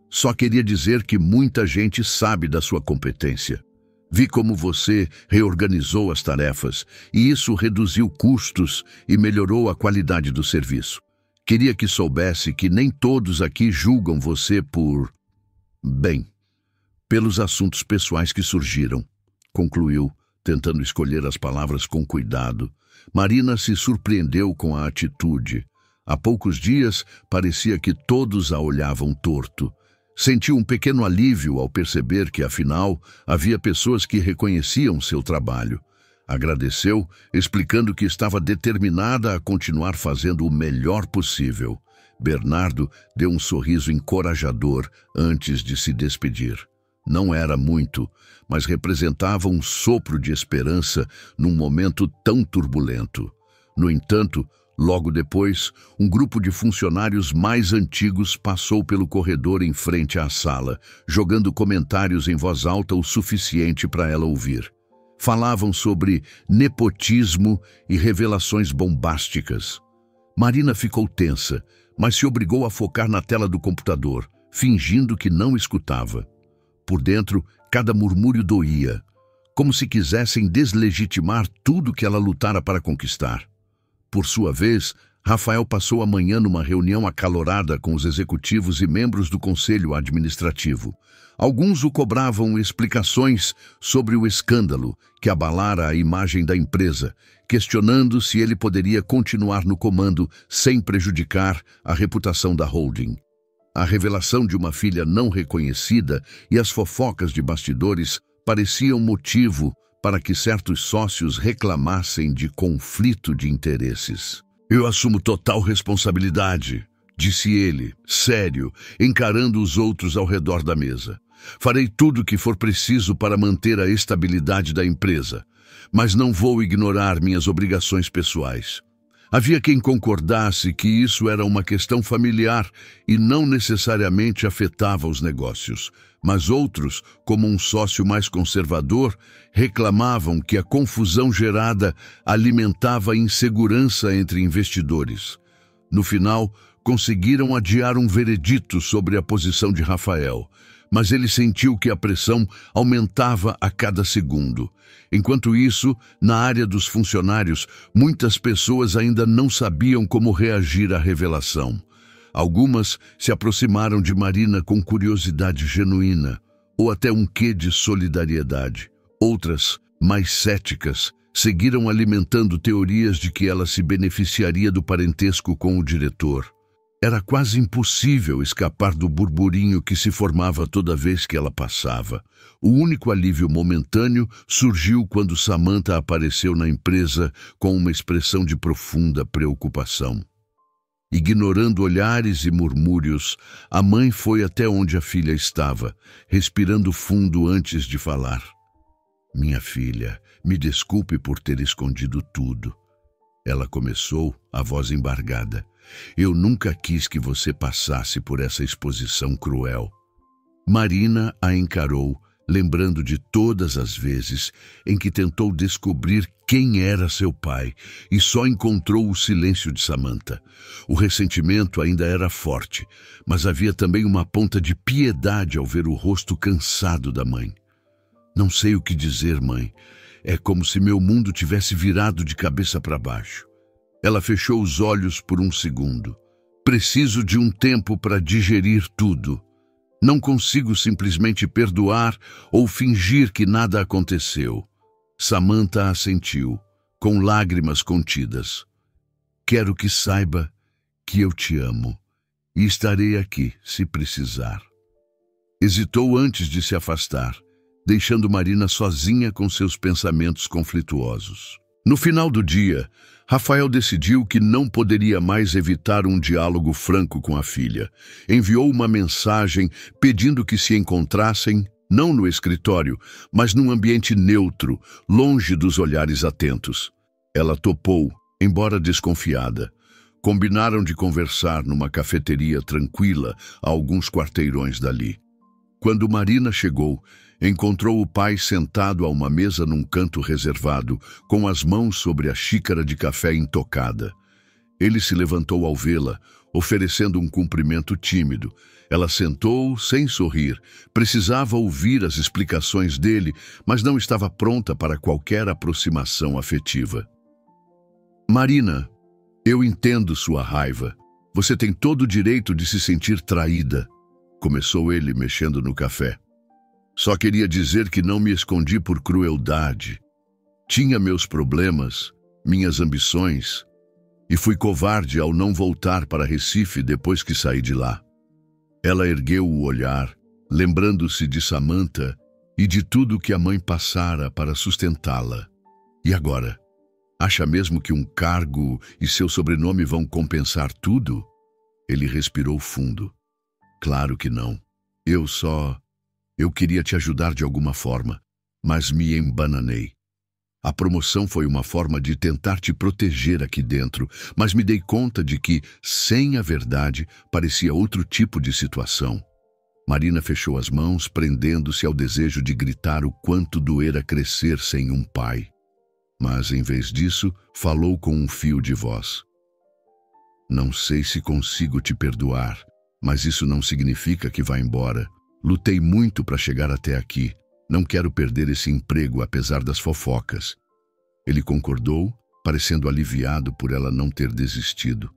"Só queria dizer que muita gente sabe da sua competência. Vi como você reorganizou as tarefas, e isso reduziu custos e melhorou a qualidade do serviço. Queria que soubesse que nem todos aqui julgam você por... bem, pelos assuntos pessoais que surgiram", concluiu, tentando escolher as palavras com cuidado. Marina se surpreendeu com a atitude. Há poucos dias, parecia que todos a olhavam torto. Sentiu um pequeno alívio ao perceber que, afinal, havia pessoas que reconheciam seu trabalho. Agradeceu, explicando que estava determinada a continuar fazendo o melhor possível. Bernardo deu um sorriso encorajador antes de se despedir. Não era muito, mas representava um sopro de esperança num momento tão turbulento. No entanto, Logo depois, um grupo de funcionários mais antigos passou pelo corredor em frente à sala, jogando comentários em voz alta o suficiente para ela ouvir. Falavam sobre nepotismo e revelações bombásticas. Marina ficou tensa, mas se obrigou a focar na tela do computador, fingindo que não escutava. Por dentro, cada murmúrio doía, como se quisessem deslegitimar tudo que ela lutara para conquistar. Por sua vez, Rafael passou a manhã numa reunião acalorada com os executivos e membros do conselho administrativo. Alguns o cobravam explicações sobre o escândalo que abalara a imagem da empresa, questionando se ele poderia continuar no comando sem prejudicar a reputação da holding. A revelação de uma filha não reconhecida e as fofocas de bastidores pareciam motivo para que certos sócios reclamassem de conflito de interesses. "Eu assumo total responsabilidade", disse ele, sério, encarando os outros ao redor da mesa. "Farei tudo o que for preciso para manter a estabilidade da empresa, mas não vou ignorar minhas obrigações pessoais." Havia quem concordasse que isso era uma questão familiar e não necessariamente afetava os negócios, mas outros, como um sócio mais conservador, reclamavam que a confusão gerada alimentava a insegurança entre investidores. No final, conseguiram adiar um veredito sobre a posição de Rafael, mas ele sentiu que a pressão aumentava a cada segundo. Enquanto isso, na área dos funcionários, muitas pessoas ainda não sabiam como reagir à revelação. Algumas se aproximaram de Marina com curiosidade genuína, ou até um quê de solidariedade. Outras, mais céticas, seguiram alimentando teorias de que ela se beneficiaria do parentesco com o diretor. Era quase impossível escapar do burburinho que se formava toda vez que ela passava. O único alívio momentâneo surgiu quando Samantha apareceu na empresa com uma expressão de profunda preocupação. Ignorando olhares e murmúrios, a mãe foi até onde a filha estava, respirando fundo antes de falar. "Minha filha, me desculpe por ter escondido tudo." Ela começou, a voz embargada. "Eu nunca quis que você passasse por essa exposição cruel." Marina a encarou, lembrando de todas as vezes em que tentou descobrir quem era seu pai e só encontrou o silêncio de Samantha. O ressentimento ainda era forte, mas havia também uma ponta de piedade ao ver o rosto cansado da mãe. "Não sei o que dizer, mãe. É como se meu mundo tivesse virado de cabeça para baixo." Ela fechou os olhos por um segundo. "Preciso de um tempo para digerir tudo. Não consigo simplesmente perdoar ou fingir que nada aconteceu." Samantha assentiu, com lágrimas contidas. "Quero que saiba que eu te amo e estarei aqui se precisar." Hesitou antes de se afastar, deixando Marina sozinha com seus pensamentos conflituosos. No final do dia, Rafael decidiu que não poderia mais evitar um diálogo franco com a filha. Enviou uma mensagem pedindo que se encontrassem, não no escritório, mas num ambiente neutro, longe dos olhares atentos. Ela topou, embora desconfiada. Combinaram de conversar numa cafeteria tranquila a alguns quarteirões dali. Quando Marina chegou, encontrou o pai sentado a uma mesa num canto reservado, com as mãos sobre a xícara de café intocada. Ele se levantou ao vê-la, oferecendo um cumprimento tímido. Ela sentou sem sorrir. Precisava ouvir as explicações dele, mas não estava pronta para qualquer aproximação afetiva. "Marina, eu entendo sua raiva. Você tem todo o direito de se sentir traída", começou ele, mexendo no café. "Só queria dizer que não me escondi por crueldade. Tinha meus problemas, minhas ambições, e fui covarde ao não voltar para Recife depois que saí de lá." Ela ergueu o olhar, lembrando-se de Samantha e de tudo que a mãe passara para sustentá-la. "E agora? Acha mesmo que um cargo e seu sobrenome vão compensar tudo?" Ele respirou fundo. "Claro que não. Eu queria te ajudar de alguma forma, mas me embananei." A promoção foi uma forma de tentar te proteger aqui dentro, mas me dei conta de que, sem a verdade, parecia outro tipo de situação. Marina fechou as mãos, prendendo-se ao desejo de gritar o quanto doera crescer sem um pai. Mas, em vez disso, falou com um fio de voz. Não sei se consigo te perdoar, mas isso não significa que vá embora. Lutei muito para chegar até aqui. Não quero perder esse emprego, apesar das fofocas. Ele concordou, parecendo aliviado por ela não ter desistido.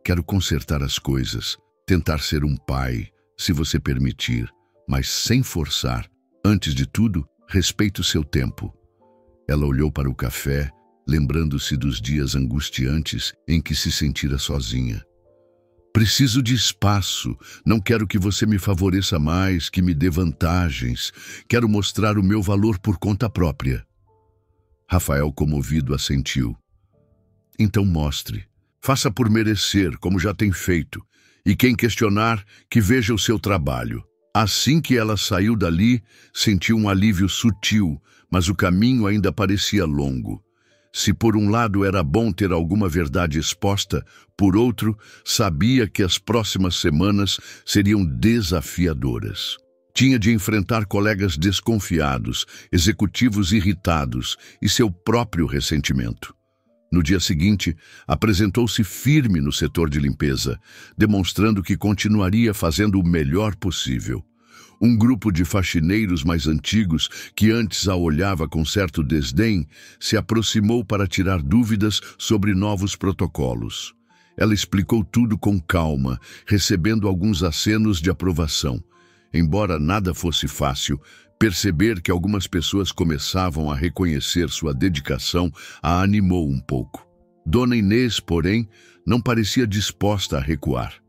Quero consertar as coisas, tentar ser um pai, se você permitir, mas sem forçar. Antes de tudo, respeito seu tempo. Ela olhou para o café, lembrando-se dos dias angustiantes em que se sentira sozinha. Preciso de espaço, não quero que você me favoreça mais, que me dê vantagens. Quero mostrar o meu valor por conta própria. Rafael, comovido, assentiu. Então mostre. Faça por merecer, como já tem feito. E quem questionar, que veja o seu trabalho. Assim que ela saiu dali, sentiu um alívio sutil, mas o caminho ainda parecia longo. Se por um lado era bom ter alguma verdade exposta, por outro, sabia que as próximas semanas seriam desafiadoras. Tinha de enfrentar colegas desconfiados, executivos irritados e seu próprio ressentimento. No dia seguinte, apresentou-se firme no setor de limpeza, demonstrando que continuaria fazendo o melhor possível. Um grupo de faxineiros mais antigos, que antes a olhava com certo desdém, se aproximou para tirar dúvidas sobre novos protocolos. Ela explicou tudo com calma, recebendo alguns acenos de aprovação. Embora nada fosse fácil, perceber que algumas pessoas começavam a reconhecer sua dedicação a animou um pouco. Dona Inês, porém, não parecia disposta a recuar.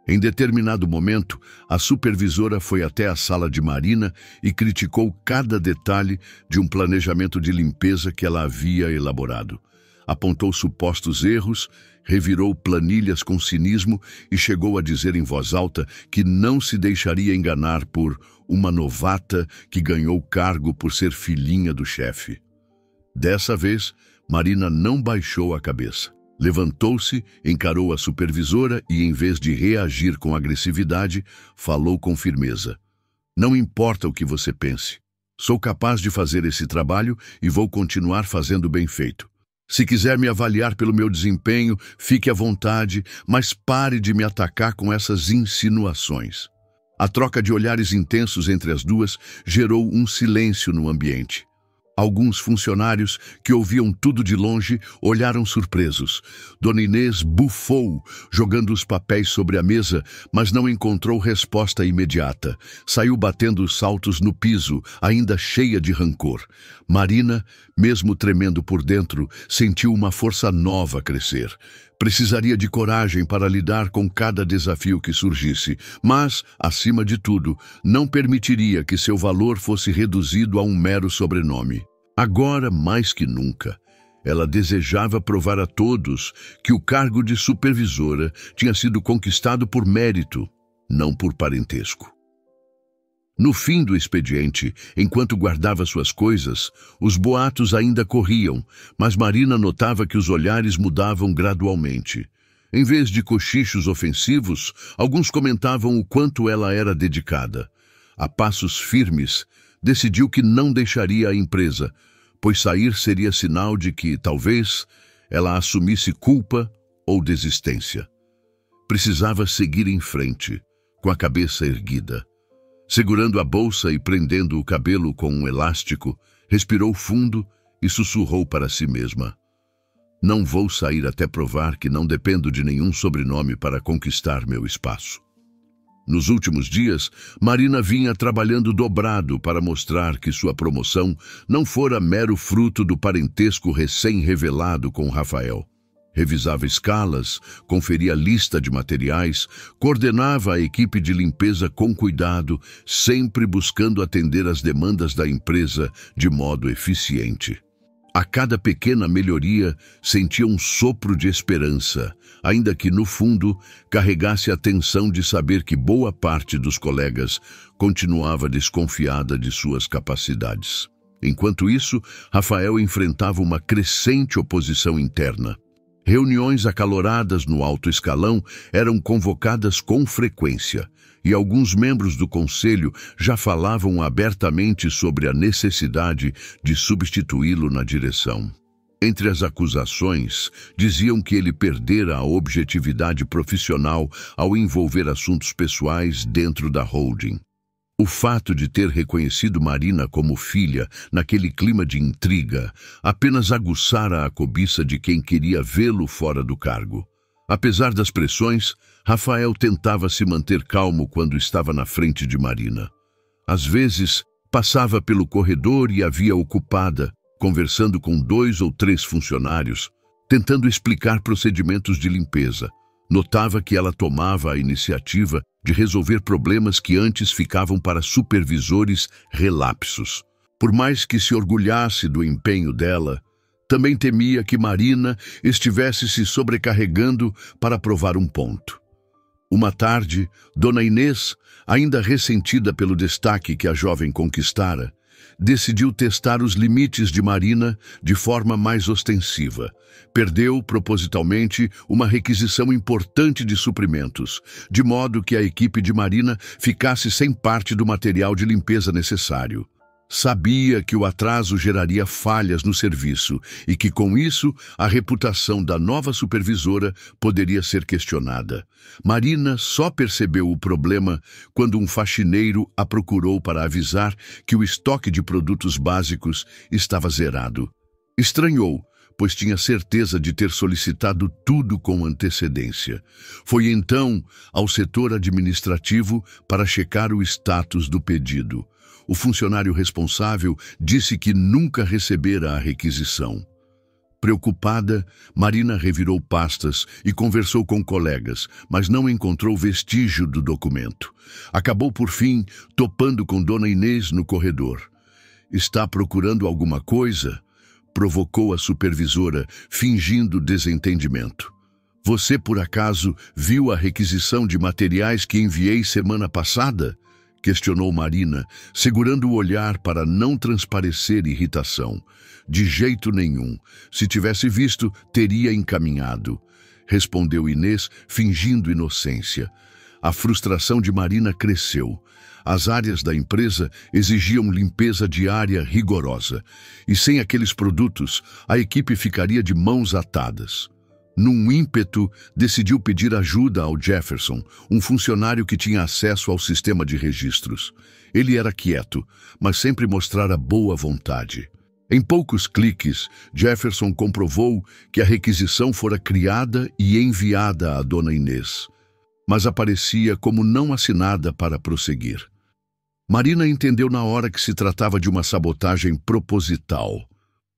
Em determinado momento, a supervisora foi até a sala de Marina e criticou cada detalhe de um planejamento de limpeza que ela havia elaborado. Apontou supostos erros, revirou planilhas com cinismo e chegou a dizer em voz alta que não se deixaria enganar por uma novata que ganhou o cargo por ser filhinha do chefe. Dessa vez, Marina não baixou a cabeça. Levantou-se, encarou a supervisora e, em vez de reagir com agressividade, falou com firmeza. Não importa o que você pense. Sou capaz de fazer esse trabalho e vou continuar fazendo bem feito. Se quiser me avaliar pelo meu desempenho, fique à vontade, mas pare de me atacar com essas insinuações. A troca de olhares intensos entre as duas gerou um silêncio no ambiente. Alguns funcionários, que ouviam tudo de longe, olharam surpresos. Dona Inês bufou, jogando os papéis sobre a mesa, mas não encontrou resposta imediata. Saiu batendo saltos no piso, ainda cheia de rancor. Marina, mesmo tremendo por dentro, sentiu uma força nova crescer. Precisaria de coragem para lidar com cada desafio que surgisse, mas, acima de tudo, não permitiria que seu valor fosse reduzido a um mero sobrenome. Agora, mais que nunca, ela desejava provar a todos que o cargo de supervisora tinha sido conquistado por mérito, não por parentesco. No fim do expediente, enquanto guardava suas coisas, os boatos ainda corriam, mas Marina notava que os olhares mudavam gradualmente. Em vez de cochichos ofensivos, alguns comentavam o quanto ela era dedicada. A passos firmes, decidiu que não deixaria a empresa, pois sair seria sinal de que, talvez, ela assumisse culpa ou desistência. Precisava seguir em frente, com a cabeça erguida. Segurando a bolsa e prendendo o cabelo com um elástico, respirou fundo e sussurrou para si mesma. Não vou sair até provar que não dependo de nenhum sobrenome para conquistar meu espaço. Nos últimos dias, Marina vinha trabalhando dobrado para mostrar que sua promoção não fora mero fruto do parentesco recém-revelado com Rafael. Revisava escalas, conferia lista de materiais, coordenava a equipe de limpeza com cuidado, sempre buscando atender às demandas da empresa de modo eficiente. A cada pequena melhoria, sentia um sopro de esperança, ainda que, no fundo, carregasse a tensão de saber que boa parte dos colegas continuava desconfiada de suas capacidades. Enquanto isso, Rafael enfrentava uma crescente oposição interna. Reuniões acaloradas no alto escalão eram convocadas com frequência, e alguns membros do conselho já falavam abertamente sobre a necessidade de substituí-lo na direção. Entre as acusações, diziam que ele perdera a objetividade profissional ao envolver assuntos pessoais dentro da holding. O fato de ter reconhecido Marina como filha naquele clima de intriga apenas aguçara a cobiça de quem queria vê-lo fora do cargo. Apesar das pressões, Rafael tentava se manter calmo quando estava na frente de Marina. Às vezes, passava pelo corredor e a via ocupada, conversando com 2 ou 3 funcionários, tentando explicar procedimentos de limpeza. Notava que ela tomava a iniciativa de resolver problemas que antes ficavam para supervisores relapsos. Por mais que se orgulhasse do empenho dela, também temia que Marina estivesse se sobrecarregando para provar um ponto. Uma tarde, Dona Inês, ainda ressentida pelo destaque que a jovem conquistara, decidiu testar os limites de Marina de forma mais ostensiva. Perdeu, propositalmente, uma requisição importante de suprimentos, de modo que a equipe de Marina ficasse sem parte do material de limpeza necessário. Sabia que o atraso geraria falhas no serviço e que, com isso, a reputação da nova supervisora poderia ser questionada. Marina só percebeu o problema quando um faxineiro a procurou para avisar que o estoque de produtos básicos estava zerado. Estranhou, pois tinha certeza de ter solicitado tudo com antecedência. Foi então ao setor administrativo para checar o status do pedido. O funcionário responsável disse que nunca recebera a requisição. Preocupada, Marina revirou pastas e conversou com colegas, mas não encontrou vestígio do documento. Acabou, por fim, topando com Dona Inês no corredor. "Está procurando alguma coisa?" provocou a supervisora, fingindo desentendimento. "Você, por acaso, viu a requisição de materiais que enviei semana passada?" questionou Marina, segurando o olhar para não transparecer irritação. "De jeito nenhum. Se tivesse visto, teria encaminhado", respondeu Inês, fingindo inocência. A frustração de Marina cresceu. As áreas da empresa exigiam limpeza diária rigorosa, e sem aqueles produtos, a equipe ficaria de mãos atadas. Num ímpeto, decidiu pedir ajuda ao Jefferson, um funcionário que tinha acesso ao sistema de registros. Ele era quieto, mas sempre mostrara boa vontade. Em poucos cliques, Jefferson comprovou que a requisição fora criada e enviada à Dona Inês, mas aparecia como não assinada para prosseguir. Marina entendeu na hora que se tratava de uma sabotagem proposital.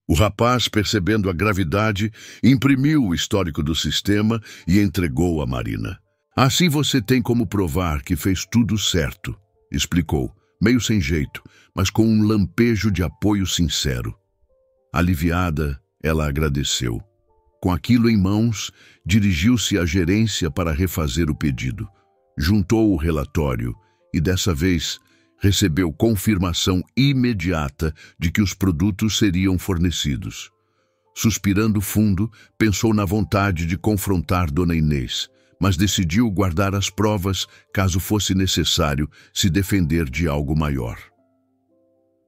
O rapaz, percebendo a gravidade, imprimiu o histórico do sistema e entregou a Marina. "Assim você tem como provar que fez tudo certo", explicou, meio sem jeito, mas com um lampejo de apoio sincero. Aliviada, ela agradeceu. Com aquilo em mãos, dirigiu-se à gerência para refazer o pedido. Juntou o relatório e, dessa vez, recebeu confirmação imediata de que os produtos seriam fornecidos. Suspirando fundo, pensou na vontade de confrontar Dona Inês, mas decidiu guardar as provas caso fosse necessário se defender de algo maior.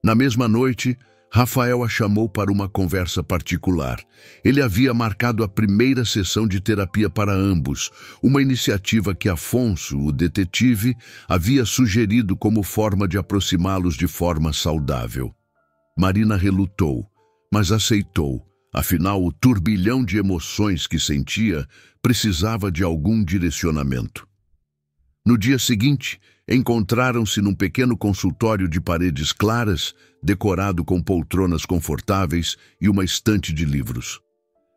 Na mesma noite, Rafael a chamou para uma conversa particular. Ele havia marcado a primeira sessão de terapia para ambos, uma iniciativa que Afonso, o detetive, havia sugerido como forma de aproximá-los de forma saudável. Marina relutou, mas aceitou. Afinal, o turbilhão de emoções que sentia precisava de algum direcionamento. No dia seguinte, encontraram-se num pequeno consultório de paredes claras, decorado com poltronas confortáveis e uma estante de livros.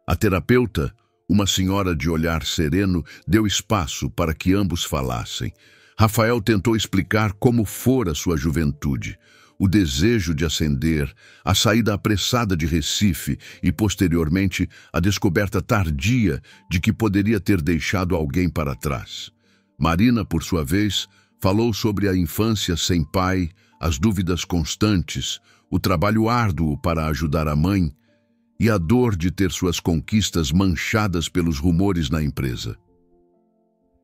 A terapeuta, uma senhora de olhar sereno, deu espaço para que ambos falassem. Rafael tentou explicar como fora sua juventude, o desejo de ascender, a saída apressada de Recife e, posteriormente, a descoberta tardia de que poderia ter deixado alguém para trás. Marina, por sua vez, falou sobre a infância sem pai, as dúvidas constantes, o trabalho árduo para ajudar a mãe e a dor de ter suas conquistas manchadas pelos rumores na empresa.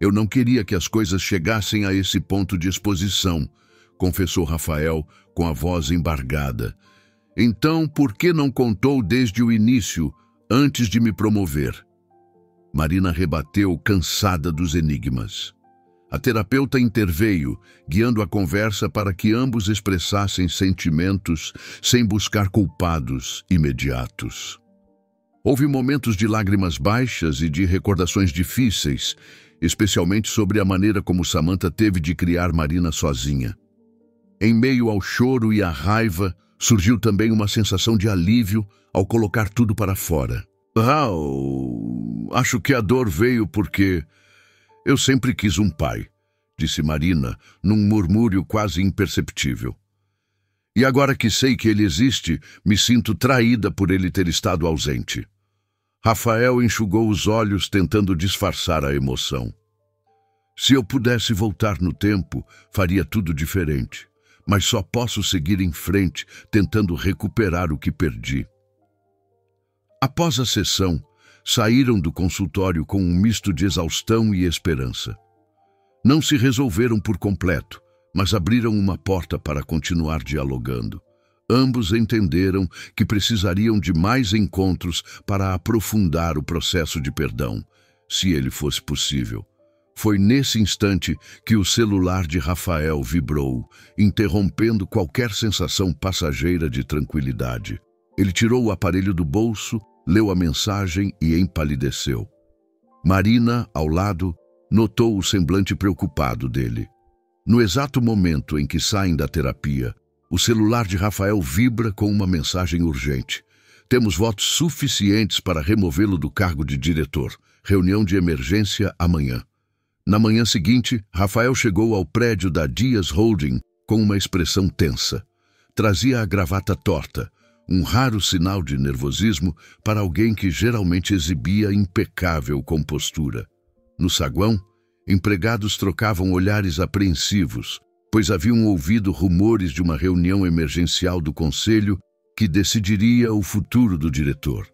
Eu não queria que as coisas chegassem a esse ponto de exposição, confessou Rafael com a voz embargada. Então, por que não contou desde o início, antes de me promover? Marina rebateu, cansada dos enigmas. A terapeuta interveio, guiando a conversa para que ambos expressassem sentimentos sem buscar culpados imediatos. Houve momentos de lágrimas baixas e de recordações difíceis, especialmente sobre a maneira como Samantha teve de criar Marina sozinha. Em meio ao choro e à raiva, surgiu também uma sensação de alívio ao colocar tudo para fora. Acho que a dor veio porque eu sempre quis um pai, disse Marina, num murmúrio quase imperceptível. E agora que sei que ele existe, me sinto traída por ele ter estado ausente. Rafael enxugou os olhos, tentando disfarçar a emoção. Se eu pudesse voltar no tempo, faria tudo diferente, mas só posso seguir em frente, tentando recuperar o que perdi. Após a sessão, saíram do consultório com um misto de exaustão e esperança. Não se resolveram por completo, mas abriram uma porta para continuar dialogando. Ambos entenderam que precisariam de mais encontros para aprofundar o processo de perdão, se ele fosse possível. Foi nesse instante que o celular de Rafael vibrou, interrompendo qualquer sensação passageira de tranquilidade. Ele tirou o aparelho do bolso, leu a mensagem e empalideceu. Marina, ao lado, notou o semblante preocupado dele. No exato momento em que saem da terapia, o celular de Rafael vibra com uma mensagem urgente. Temos votos suficientes para removê-lo do cargo de diretor. Reunião de emergência amanhã. Na manhã seguinte, Rafael chegou ao prédio da Dias Holding com uma expressão tensa. Trazia a gravata torta, um raro sinal de nervosismo para alguém que geralmente exibia impecável compostura. No saguão, empregados trocavam olhares apreensivos, pois haviam ouvido rumores de uma reunião emergencial do conselho que decidiria o futuro do diretor.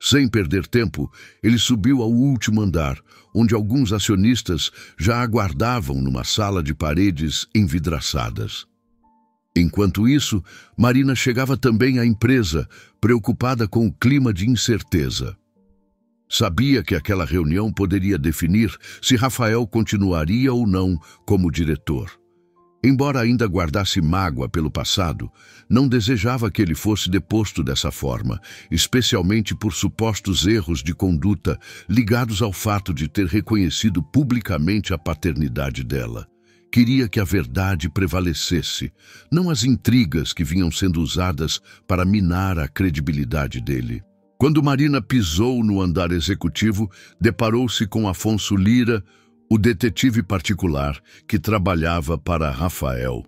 Sem perder tempo, ele subiu ao último andar, onde alguns acionistas já aguardavam numa sala de paredes envidraçadas. Enquanto isso, Marina chegava também à empresa, preocupada com o clima de incerteza. Sabia que aquela reunião poderia definir se Rafael continuaria ou não como diretor. Embora ainda guardasse mágoa pelo passado, não desejava que ele fosse deposto dessa forma, especialmente por supostos erros de conduta ligados ao fato de ter reconhecido publicamente a paternidade dela. Queria que a verdade prevalecesse, não as intrigas que vinham sendo usadas para minar a credibilidade dele. Quando Marina pisou no andar executivo, deparou-se com Afonso Lira, o detetive particular que trabalhava para Rafael.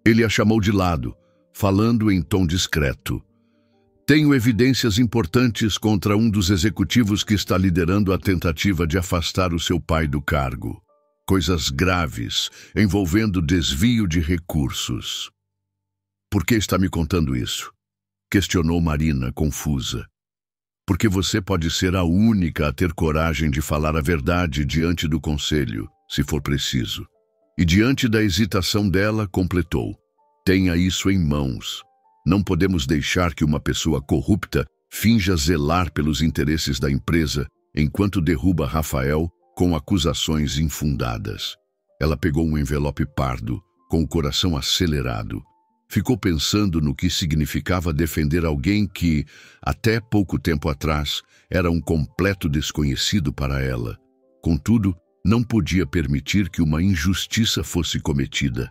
Ele a chamou de lado, falando em tom discreto. Tenho evidências importantes contra um dos executivos que está liderando a tentativa de afastar o seu pai do cargo. Coisas graves, envolvendo desvio de recursos. Por que está me contando isso? Questionou Marina, confusa. Porque você pode ser a única a ter coragem de falar a verdade diante do conselho, se for preciso. E diante da hesitação dela, completou. Tenha isso em mãos. Não podemos deixar que uma pessoa corrupta finja zelar pelos interesses da empresa enquanto derruba Rafael com acusações infundadas. Ela pegou um envelope pardo, com o coração acelerado. Ficou pensando no que significava defender alguém que, até pouco tempo atrás, era um completo desconhecido para ela. Contudo, não podia permitir que uma injustiça fosse cometida.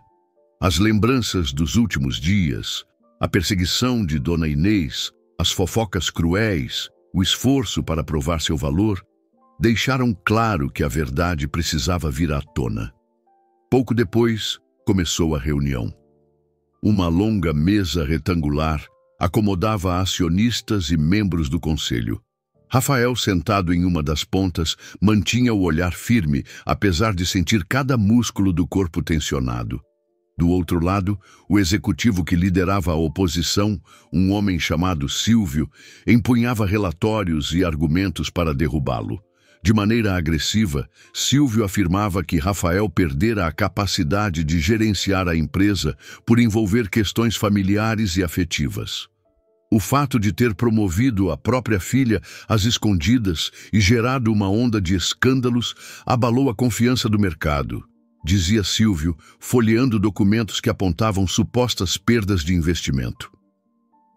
As lembranças dos últimos dias, a perseguição de Dona Inês, as fofocas cruéis, o esforço para provar seu valor, deixaram claro que a verdade precisava vir à tona. Pouco depois, começou a reunião. Uma longa mesa retangular acomodava acionistas e membros do conselho. Rafael, sentado em uma das pontas, mantinha o olhar firme, apesar de sentir cada músculo do corpo tensionado. Do outro lado, o executivo que liderava a oposição, um homem chamado Silvio, empunhava relatórios e argumentos para derrubá-lo. De maneira agressiva, Silvio afirmava que Rafael perdera a capacidade de gerenciar a empresa por envolver questões familiares e afetivas. O fato de ter promovido a própria filha às escondidas e gerado uma onda de escândalos abalou a confiança do mercado, dizia Silvio, folheando documentos que apontavam supostas perdas de investimento.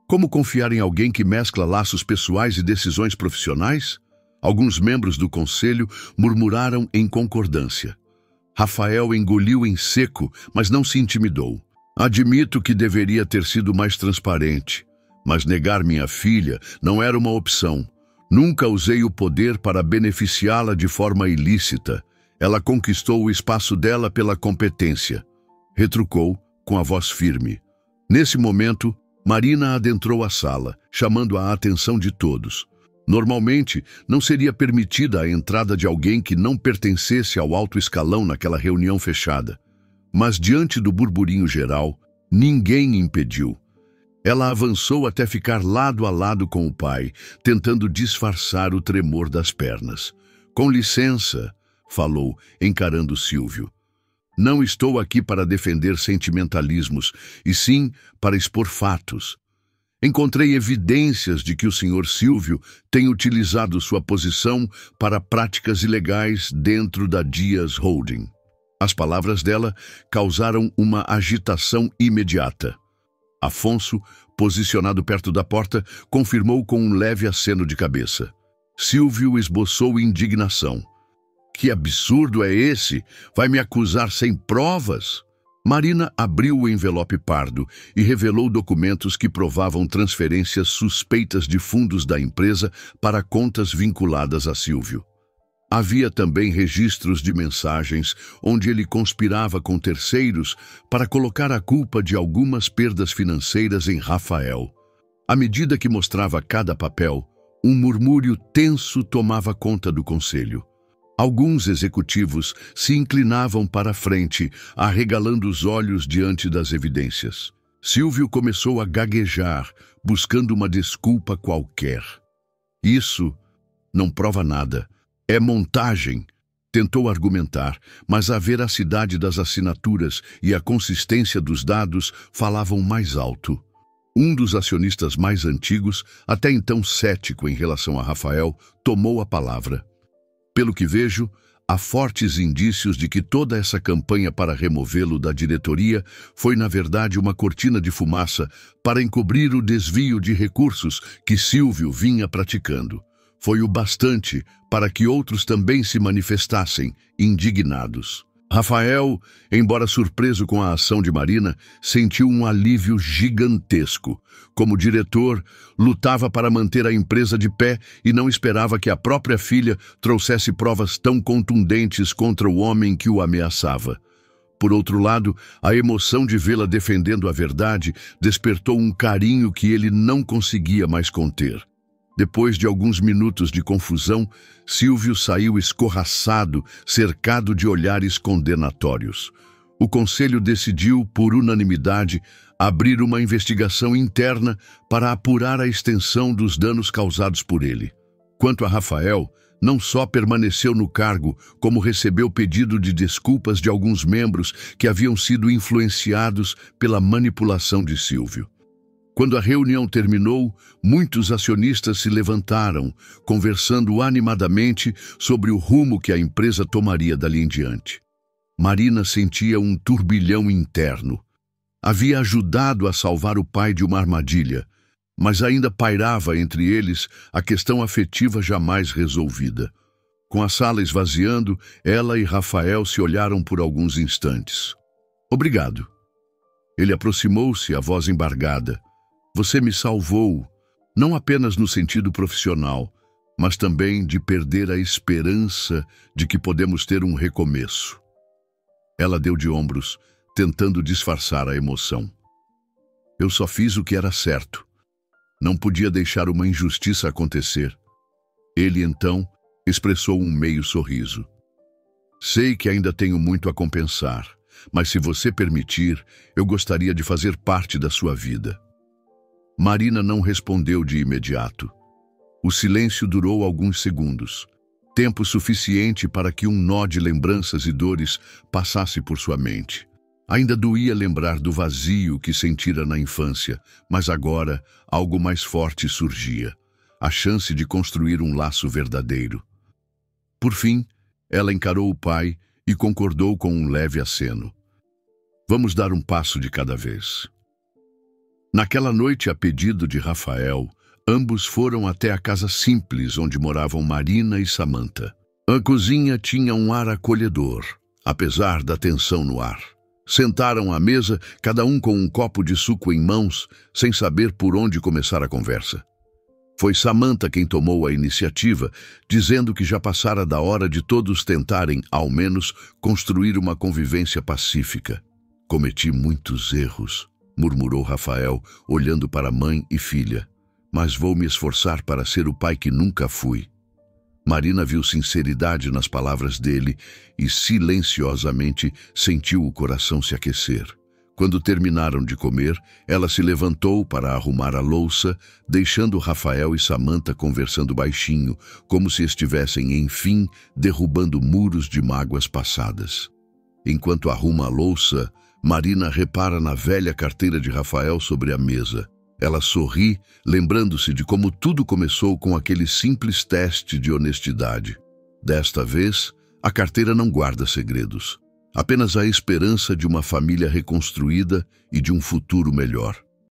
Como confiar em alguém que mescla laços pessoais e decisões profissionais? Alguns membros do conselho murmuraram em concordância. Rafael engoliu em seco, mas não se intimidou. Admito que deveria ter sido mais transparente, mas negar minha filha não era uma opção. Nunca usei o poder para beneficiá-la de forma ilícita. Ela conquistou o espaço dela pela competência. Retrucou com a voz firme. Nesse momento, Marina adentrou a sala, chamando a atenção de todos. Normalmente, não seria permitida a entrada de alguém que não pertencesse ao alto escalão naquela reunião fechada. Mas diante do burburinho geral, ninguém impediu. Ela avançou até ficar lado a lado com o pai, tentando disfarçar o tremor das pernas. Com licença, falou, encarando Silvio. Não estou aqui para defender sentimentalismos, e sim para expor fatos. Encontrei evidências de que o Sr. Silvio tem utilizado sua posição para práticas ilegais dentro da Dias Holding. As palavras dela causaram uma agitação imediata. Afonso, posicionado perto da porta, confirmou com um leve aceno de cabeça. Silvio esboçou indignação. Que absurdo é esse? Vai me acusar sem provas? Marina abriu o envelope pardo e revelou documentos que provavam transferências suspeitas de fundos da empresa para contas vinculadas a Silvio. Havia também registros de mensagens onde ele conspirava com terceiros para colocar a culpa de algumas perdas financeiras em Rafael. À medida que mostrava cada papel, um murmúrio tenso tomava conta do conselho. Alguns executivos se inclinavam para a frente, arregalando os olhos diante das evidências. Silvio começou a gaguejar, buscando uma desculpa qualquer. Isso não prova nada. É montagem, tentou argumentar, mas a veracidade das assinaturas e a consistência dos dados falavam mais alto. Um dos acionistas mais antigos, até então cético em relação a Rafael, tomou a palavra. Pelo que vejo, há fortes indícios de que toda essa campanha para removê-lo da diretoria foi, na verdade, uma cortina de fumaça para encobrir o desvio de recursos que Silvio vinha praticando. Foi o bastante para que outros também se manifestassem, indignados. Rafael, embora surpreso com a ação de Marina, sentiu um alívio gigantesco. Como diretor, lutava para manter a empresa de pé e não esperava que a própria filha trouxesse provas tão contundentes contra o homem que o ameaçava. Por outro lado, a emoção de vê-la defendendo a verdade despertou um carinho que ele não conseguia mais conter. Depois de alguns minutos de confusão, Silvio saiu escorraçado, cercado de olhares condenatórios. O conselho decidiu, por unanimidade, abrir uma investigação interna para apurar a extensão dos danos causados por ele. Quanto a Rafael, não só permaneceu no cargo, como recebeu pedido de desculpas de alguns membros que haviam sido influenciados pela manipulação de Silvio. Quando a reunião terminou, muitos acionistas se levantaram, conversando animadamente sobre o rumo que a empresa tomaria dali em diante. Marina sentia um turbilhão interno. Havia ajudado a salvar o pai de uma armadilha, mas ainda pairava entre eles a questão afetiva jamais resolvida. Com a sala esvaziando, ela e Rafael se olharam por alguns instantes. Obrigado. Ele aproximou-se, a voz embargada. Você me salvou, não apenas no sentido profissional, mas também de perder a esperança de que podemos ter um recomeço. Ela deu de ombros, tentando disfarçar a emoção. Eu só fiz o que era certo. Não podia deixar uma injustiça acontecer. Ele, então, expressou um meio sorriso. Sei que ainda tenho muito a compensar, mas se você permitir, eu gostaria de fazer parte da sua vida. Marina não respondeu de imediato. O silêncio durou alguns segundos, tempo suficiente para que um nó de lembranças e dores passasse por sua mente. Ainda doía lembrar do vazio que sentira na infância, mas agora algo mais forte surgia, a chance de construir um laço verdadeiro. Por fim, ela encarou o pai e concordou com um leve aceno. Vamos dar um passo de cada vez. Naquela noite, a pedido de Rafael, ambos foram até a casa simples onde moravam Marina e Samantha. A cozinha tinha um ar acolhedor, apesar da tensão no ar. Sentaram à mesa, cada um com um copo de suco em mãos, sem saber por onde começar a conversa. Foi Samantha quem tomou a iniciativa, dizendo que já passara da hora de todos tentarem, ao menos, construir uma convivência pacífica. Cometi muitos erros, murmurou Rafael, olhando para mãe e filha. Mas vou me esforçar para ser o pai que nunca fui. Marina viu sinceridade nas palavras dele e silenciosamente sentiu o coração se aquecer. Quando terminaram de comer, ela se levantou para arrumar a louça, deixando Rafael e Samantha conversando baixinho, como se estivessem, enfim, derrubando muros de mágoas passadas. Enquanto arruma a louça, Marina repara na velha carteira de Rafael sobre a mesa. Ela sorri, lembrando-se de como tudo começou com aquele simples teste de honestidade. Desta vez, a carteira não guarda segredos, apenas a esperança de uma família reconstruída e de um futuro melhor.